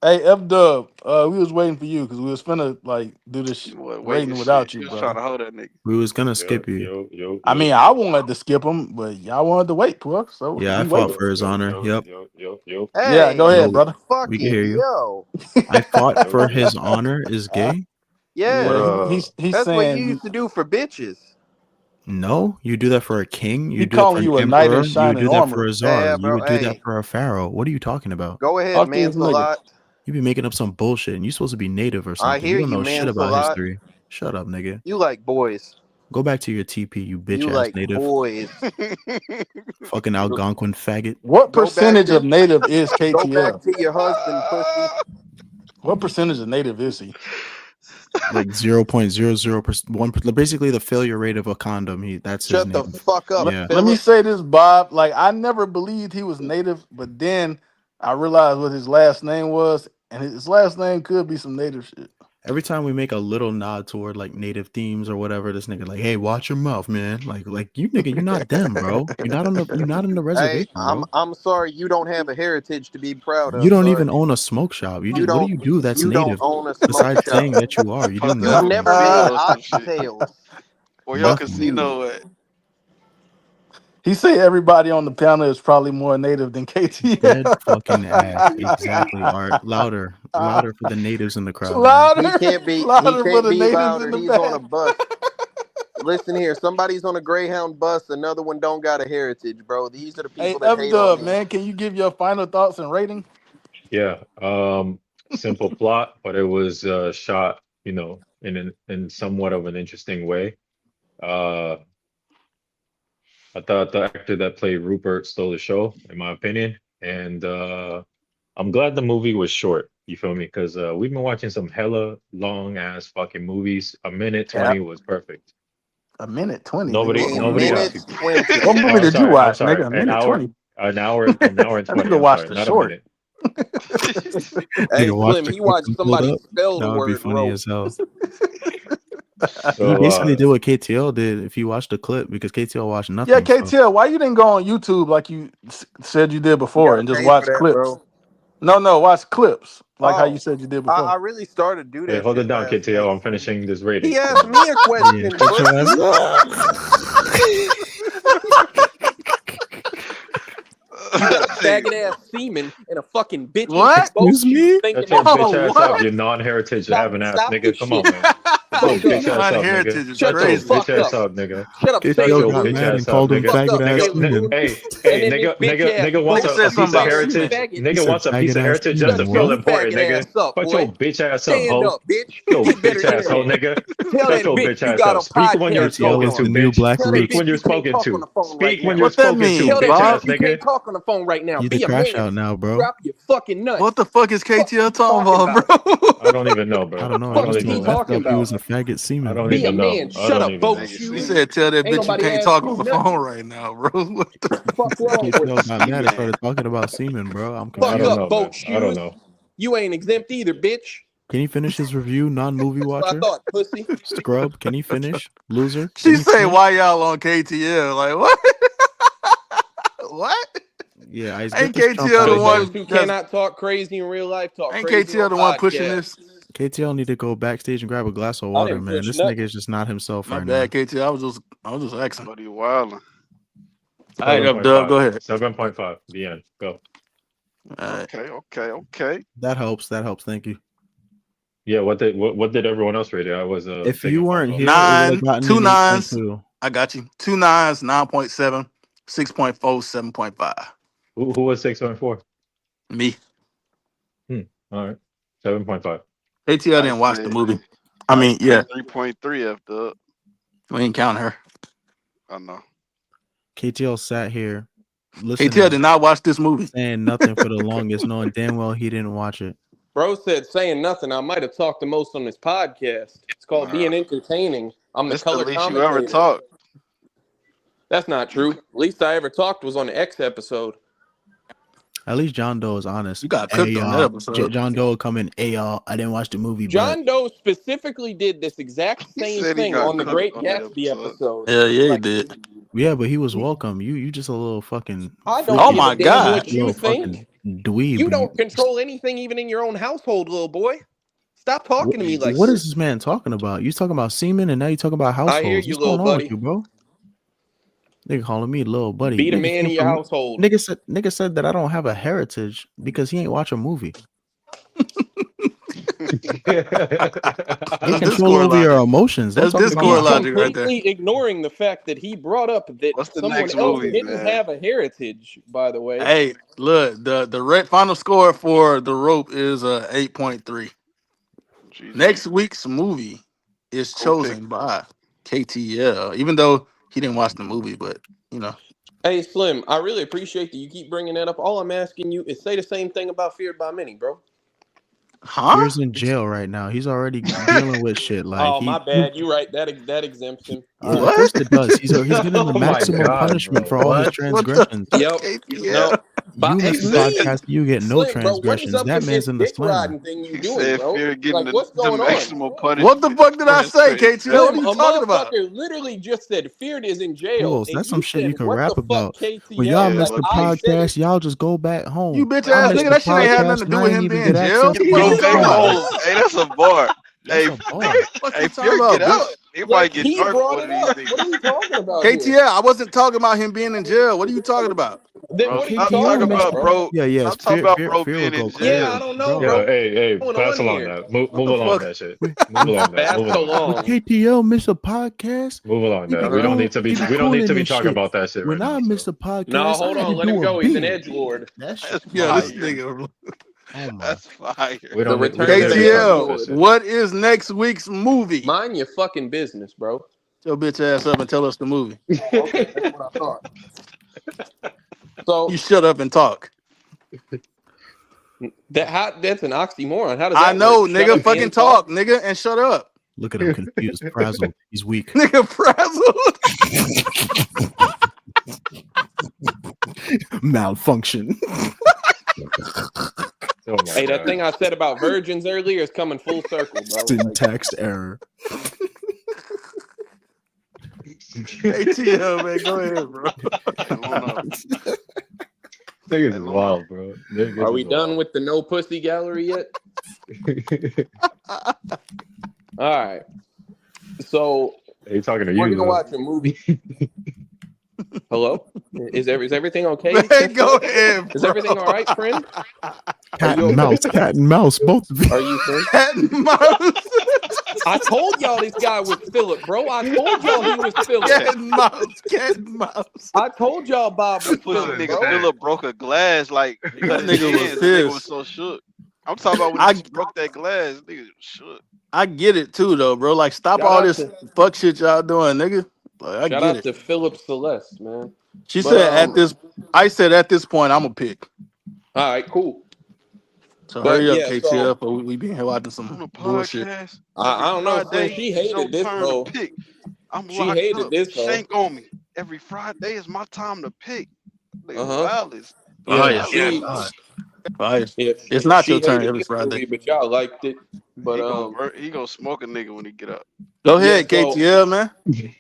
Hey, F Dub, we was waiting for you because we was finna like do this You wasn't waiting rating shit. without You you, was trying brother. to hold that nigga. We was gonna Yo, skip you. yo, yo, I yo, mean, I wanted to skip him, but y'all wanted to wait, Twelve. So Yeah, I we fought waited. for his honor. Yep. yo. Yeah, go hey, ahead, Yo, brother. we can hear fucking you. yo, I fought Yo, for yo. his honor is gay. Yeah, yes, he's that's what you saying used to do for bitches. No, you do that for a king. he You do that for calling an you a knight in emperor. You would shining do that for armor. a czar. Yeah, You bro. would do that Hey, for a pharaoh. What are you talking about? go ahead, Talk to this nigga. Mansalot. You be making up some bullshit, and you supposed to be native or I something. hear You don't you, know shit about Mansalot. history. Shut up, nigga. You like boys. Go back to your TP, you bitch You ass like native. boys. Fucking Algonquin faggot. What Go back percentage of to native is go back KTL? to your husband, pussy. What percentage of native is he? Like 0.00%. Basically, the failure rate of a condom. That's his Shut the native. fuck up, Yeah. Let me Philip. say this, Bob. Like I never believed he was native, but then I realized what his last name was, and his last name could be some native shit. Every time we make a little nod toward like native themes or whatever, this nigga like, hey, watch your mouth, man. Like you nigga, you're not them, bro. You're not on the Hey, reservation, bro. I'm sorry you don't have a heritage to be proud You of, don't bud. even own a smoke shop. You What do don't you do that's you don't native own a smoke besides shop. saying that you are? You do Fucking You've nothing. never been to or some shit. oxtails. Or your Nothing. casino at. He say everybody on the panel is probably more native than Dead KTL. fucking ass. Exactly. Art. Louder. Louder for the natives in the crowd, man. Louder, He louder for can't the be natives in louder. the He's on a back. bus. Listen here, somebody's on a Greyhound bus, another one don't got a heritage, bro. These are the Hey, people that F hate on Dub, me. man, can you give your final thoughts and rating? Yeah. Simple plot, but it was shot, in somewhat of an interesting way. Uh, I thought the actor that played Rupert stole the show, in my opinion, and I'm glad the movie was short. You feel me? Because we've been watching some hella long ass fucking movies. A minute Yeah, 20 was perfect. a minute 20, nigga. Nobody, What A movie nobody you got watch? minute to. 20. What movie did you I'm watch, sorry. nigga? A An minute hour, 20. an hour and That 20. nigga I'm watched sorry, the not a short. minute. Hey, Nigga watched Slim, the he clip watched and pulled somebody up. spell the That would be word funny rope. as hell. He So basically did what KTL did if you watched the clip because KTL watched Yeah, nothing. So KTL, why you didn't go on YouTube like you said you did You before gotta and just pay for watch that, clips? bro. No, watch clips like how you Oh, said you did I before. really started to do hey, that hold it shit down, last night. KTO. I'm finishing this He rating. Come asked on. me a yeah, question, shut your pussy. You got a faggot ass semen and a fucking bitch in your What? boat Excuse shoes me? thinking Shut your that you bitch Oh, ass up, what? you non-heritage stop having ass stop nigga. this Come shit. on, man. Shut your Fuck up. bitch ass up, nigga. Non-heritage is Shut Shut the your crazy. bitch fuck ass up. up, nigga. Shut up, Shut KTL Sable your got bitch Loon. mad and ass up, called Shut the him nigga. fuck faggot up, ass Nigga, Sable semen. Loon. hey, And then this bitch ass nigga Nigga wants broke a said piece something of about Hispanic semen. heritage. faggot. He Nigga said wants a piece faggot of ass heritage just semen. Shut to your feel What? important, faggot nigga. ass up, Shut your boy. bitch ass up, Stand ho. up, bitch. Yo, Get better bitch ass ho, internet. nigga. Tell Shut that your bitch bitch you ass got up. a Speak when you're podcast KTL going spoken with to, on. some new bitch. black Tell that Speak when roots. bitch you're you can't spoken talk on to. the phone right Speak when now. you're What that spoken to, mean, Tell that bitch bitch ass Bob? you can't nigga. talk on the phone right now. You the Be a crash man. out now, bro. Drop your fucking What nuts. the fuck is Fuck is KTL he talking talking about, about? I bro? don't even know, I bro. don't know. I I Fuck don't just is even he told know. F talking up he about? was a faggot I semen. don't Be a even know. man. I Shut don't up, even boat know. You shoes. said tell that Ain't bitch you nobody can't asked talk you on the phone nothing. right now, bro. What the Fuck wrong with KTL you? got mad and Seaman. started talking about semen, bro. I'm I Fuck don't confused. up, know, boat man. I don't shoes. know. You ain't exempt either, bitch. Can he finish his review, non-movie That's what I watcher? thought, pussy. Scrub, can he finish? Loser, can She he say, finish? why y'all on KTL? Like, what? What? Yeah, I get Ain't this chump KTL out the of Losers here. one who that's cannot talk crazy in real life talk ain't crazy KTL on the one pushing podcasts. this? KTL need to go backstage and grab a glass of I water, didn't man. push This nigga nothing. is just not himself My right now. bad, KTL. I was just asking. Buddy wildin'. All right, F Dub, go 7.5. ahead. 7.5. The end. Go. All right. Okay. That helps. That helps. Thank you. Yeah, what did everyone else rate it? I was If taking you a phone weren't call. here, it would have gotten Two an nines. 8.2. I got you. 2 nines, 9.7, 6.4, 7.5. Who was 6.4? Me. All right. 7.5. KTL I didn't watch the say movie. I I mean, say yeah, 3.3 after. we ain't count her. I know. KTL sat here KTL listening, did not watch this movie. saying nothing for the longest, knowing damn well he didn't watch it. Bro said saying nothing. I might have talked the most on this podcast. It's called Nah. being entertaining. I'm the This the color least you ever commentator. talked. That's not true. Least I ever talked was on the X episode. At least John Doe is honest. You got Hey, cooked on that y'all. episode. John Doe will come in. Hey, y'all. I didn't watch the movie, but John Doe specifically did this exact He same said he thing got on the cooked Great on that Gatsby episode. episode. Yeah, he Like did. Yeah, but he was welcome. You just a little fucking I freak. don't Oh give a my damn God. what you Little think. fucking dweeb. You don't control anything, even in your own household, little boy. Stop talking to me like What this. is this man talking about? You talking about semen, and now you talking about households. I hear you, What's going little on buddy. with you, bro? Nigga calling me little buddy. Be the Nigga man came in your from- household. Nigga said that I don't have a heritage because he ain't watch a movie. Get That's control Discord over your logic. emotions. Don't That's talk about Discord He's my logic right there. completely ignoring the fact that he brought up that What's the someone next else movie, didn't man? have a heritage, by the way. Hey, look, the red final score for The Rope is 8.3. Jesus. Next week's movie is Go pick. chosen by KTL, even though he didn't watch the movie, but you know. Hey, Slim, I really appreciate that you keep bringing that up. All I'm asking you is say the same thing about Feared by Many, bro. Huh? Fear's in jail right now. He's already dealing with shit. Like Oh, my bad. You right. That exempts him. Of What? course it does. He's getting the Oh my maximum God, punishment bro. for all his What? transgressions. Yep. KTL. No. But You hey, miss the Slim, podcast, you get no Slim, bro, what is transgressions. up That with man's this in the dick slammer. riding thing you He doing, said bro? Fear getting Like, what's the going on? maximum punishment. What the fuck did I That's say, crazy. KTL? What are Slim, you a talking about? motherfucker literally just said Feared is in jail. Fools, And that's you some shit said, you can what rap the fuck, about. KTL? When y'all Yeah, miss Like, the I said podcast, it. y'all just go back home. You bitch I ass missed nigga, the that shit ain't had podcast, nothing to do and I with ain't him even being in get jail. access What to the fuck Go you the back talking pod. about? home. Hey, that's a bar. That's Hey, a bar. What you hey, talking Fear about, get bitch? out. It Like, might get he dark for brought one it of these up. What are niggas. we talking about here? KTL, I wasn't talking about him being in jail. What are you talking about? Then Bro, what are you stop talking talking KTL missed. about about, bro? bro. Yeah, Stop talking Fear, about Fear, bro Fear will being in go Yeah, jail. I crazy, don't know, bro. bro. Yo, hey, What's going pass on along here? that. Move What the along fuck? that shit. With, Move along that. Pass Move so along that. with long. KTL miss a podcast, Move along he be that. We Uh-huh. don't going, need to be. he be We don't need calling to be and talking shit. about that shit right When I now. miss So a podcast, No, hold I had to on. Let him do a go. He's an bid. edgelord. That shit That's Yeah, this fire. fire. nigga. Oh my. That's fire. we The don't need. We return don't of need the to be talking about edgelord. that KTL, shit. what is next week's movie? Mind your fucking business, bro. Your bitch ass up and tell us the movie. Oh, okay, that's what I thought. So You shut up and talk. that's an oxymoron. How does I that work? know, Shut nigga. up Fucking and talk. talk, nigga, and shut up. Look at him confused, frazzled. He's weak. Nigga, frazzled. Malfunction. Oh my Hey, that God. thing I said about virgins earlier is coming full circle, bro. Like, Syntax error. ATL, man. Go ahead, bro. I don't know. Niggas I is don't wild, bro. Niggas are we is done wild. with the no pussy gallery yet? All right. So They talking to we're you gonna though. watch a movie. Hello? Is everything okay? Man, go ahead, Is bro. everything all right, friend? Cat you and okay? mouse. Cat and mouse. Both of you. Are you friend? Cat and mouse. I told y'all this guy was Philip, bro. I told y'all he was Philip. Cat and mouse. Cat and mouse. I told y'all Bob was That pussy Philip, nigga bro. Philip broke a glass like That cut his nigga was hands. That nigga was pissed. so shook. I'm talking about when I he broke that glass. Nigga was shook. I get it too, though, bro. Like, stop Shout all out this to fuck shit y'all doing, nigga. Like, I shout get out it. to Philip Celeste, man. She But said at this. I said at this point, I'm gonna pick. all right, cool. So But hurry up, yeah, so KTF, or we be here watching On some a bullshit. podcast I every don't know, friend. Friday. She It's your hated this turn hoe. to pick. I'm She locked hated up. this hoe. Shank on me. Every Friday is my time to pick. Nigga, Uh-huh. Wildest. Yeah, Fire, she fire. yeah, It's not she your turn hated every this Friday. movie, but y'all liked it. But He gonna smoke a nigga when he get up. Go yeah, ahead, so KTL, man.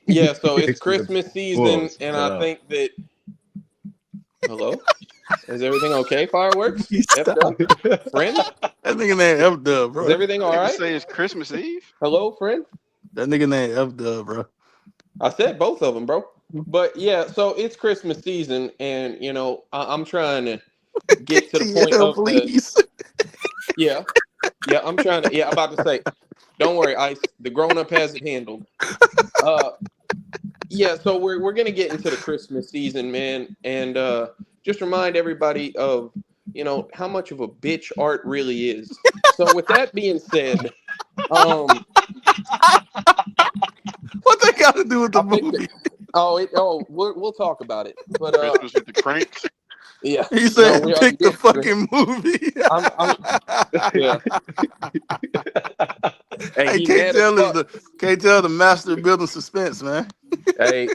yeah, so it's It's gonna Christmas season, pause. and Shut I up. think that hello? Is everything okay? Fireworks? F Stop. dub? Friend? That nigga named F Dub, Is bro. everything all Nigga right? say it's Christmas Eve. Hello, friend? That nigga named F Dub, bro. I said both of them, bro. But yeah, so it's Christmas season, and you know I'm trying to get to the point KTL, of the please. yeah, yeah. I'm trying to I'm about to say, don't worry, Ice. The grown up has it handled. Yeah, so we're gonna get into the Christmas season, man, and just remind everybody of how much of a bitch art really is. So with that being said, What they got to do with the I think movie? we'll talk about it. But Christmas with the cranks. yeah, He said, we already pick the did. fucking movie. Yeah. Hey, Hey, he mad as fuck. Can't tell the master of building suspense, man. Hey.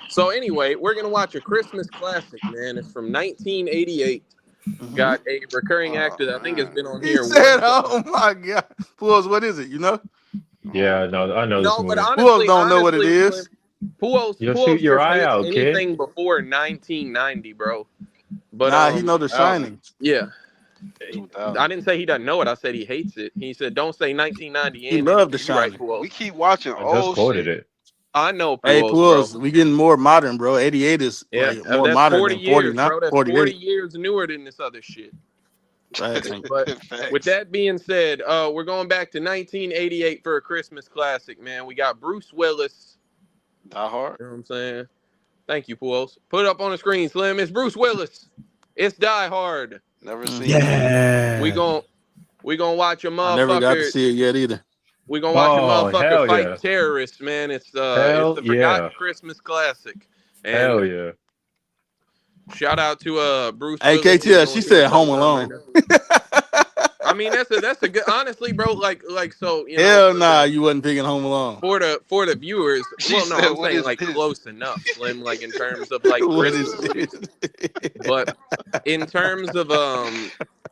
So anyway, we're gonna watch a Christmas classic, man. It's from 1988. Got a recurring actor that I think has been on He here said, one time. "Oh my god, Fools, what is it? You know?" Yeah, no, I know this No, but movie. Who else honestly, don't know what it Slim, is? who else You'll shoot your just eye hates out, kid. anything before 1990, bro? But Nah, he know The 2000. Shining. yeah. I 2000. didn't say he doesn't know it. I said he hates it. He said, "Don't say 1990 He and loved The anything." You right, Shining. Puos. We keep watching I just old quoted shit. it. I know Hey, Puos, bro. Pools, we getting more modern, bro. 88 is Yeah, like more that's modern 40 than 40, years, not bro. That's 40 48. years newer than this other shit. Facts. But with Facts. that being said, we're going back to 1988 for a Christmas classic, man. We got Bruce Willis. Die Hard. You know what I'm saying? Thank you, Puos. Put it up on the screen, Slim. It's Bruce Willis. It's Die Hard. Never seen it. Yeah. We gon' watch a I never got to motherfucker. see it yet either. We gonna watch a Oh, motherfucker hell fight yeah. terrorists, man. It's Hell the yeah. forgotten Christmas classic. And Hell yeah. shout out to Bruce Hey, Willis. He's KTS, she going through a said tough Home time Alone. right now. I mean, that's a good. Honestly, bro, like so, you know, Hell nah, you wasn't picking Home Alone. for the viewers. She Well, no, said, I'm "What saying is like this?" close enough, Slim, like in terms of like What Christmas is movies. this? But in terms of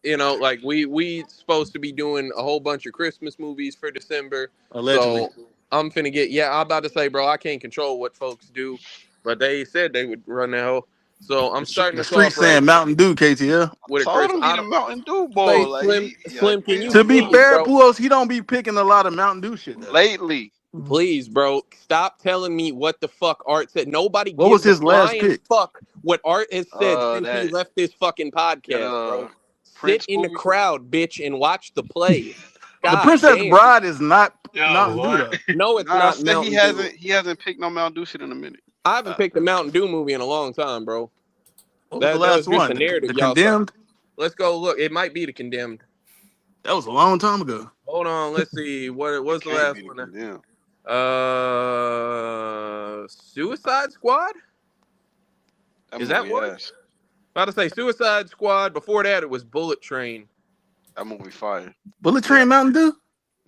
you know, like we supposed to be doing a whole bunch of Christmas movies for December. Allegedly. So I'm finna get I'm about to say, bro, I can't control what folks do, but they said they would run that hoe. So I'm starting The us street off saying right Mountain Dew, KTL. with a Told Chris. him he the Mountain Dew Say, boy. Like Slim, can you To be please, fair, bro? Pools, he don't be picking a lot of Mountain Dew shit. Though. lately? Please, bro, stop telling me what the fuck Art said. Nobody What was gives his a last flying pick? fuck what Art has said since he That left this fucking podcast, bro. Sit Prince in the movie. crowd, bitch, and watch the play. The God Princess damn. Bride is not Yo, Mountain Dew, what? though. No, it's Nah, I not said Mountain Dew. he hasn't picked no Mountain Dew shit in a minute. I haven't picked a Mountain Dew movie in a long time, bro. What was the That was last just one? a narrative, The y'all. Condemned? Let's go look. It might be The Condemned. That was a long time ago. Hold on, let's see. What was the Can't last be the one? Condemned. Suicide Squad? Is that movie what? ass. About to say Suicide Squad. Before that, it was Bullet Train. That movie fire. Bullet Train Mountain Dew?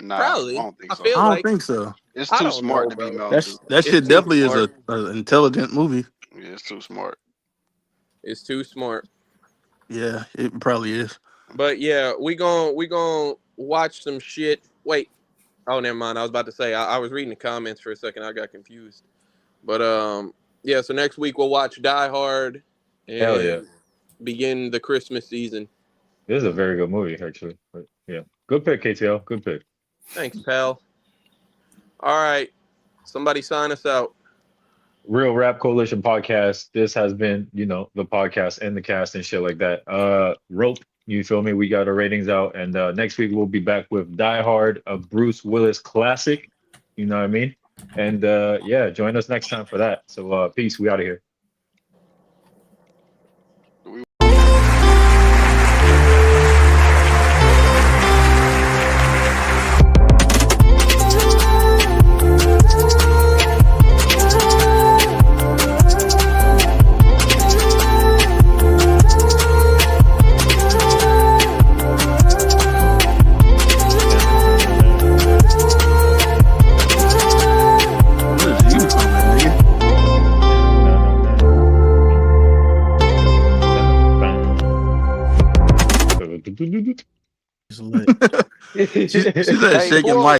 Nah, Probably. I don't think I so. feel I don't like think so. It's I too don't smart know, to be bro. Mountain Dew. That It's shit too definitely is smart. an intelligent movie. Yeah, it's too smart. It's too smart. Yeah, it probably is. But yeah, we gon' watch some shit. Wait. Oh, never mind. I was about to say I was reading the comments for a second. I got confused. But yeah. So next week we'll watch Die Hard and Hell yeah. begin the Christmas season. This is a very good movie, actually. But yeah. Good pick, KTL. Good pick. Thanks, pal. All right. Somebody sign us out. Real Rap Coalition podcast. This has been, you know, the podcast and the cast and shit like that. Rope, you feel me? We got our ratings out, and next week we'll be back with Die Hard, a Bruce Willis classic. You know what I mean? And yeah, join us next time for that. So peace. We out of here. What is you talking, nigga? Bang. She said, Hey, shake your Paul, mic.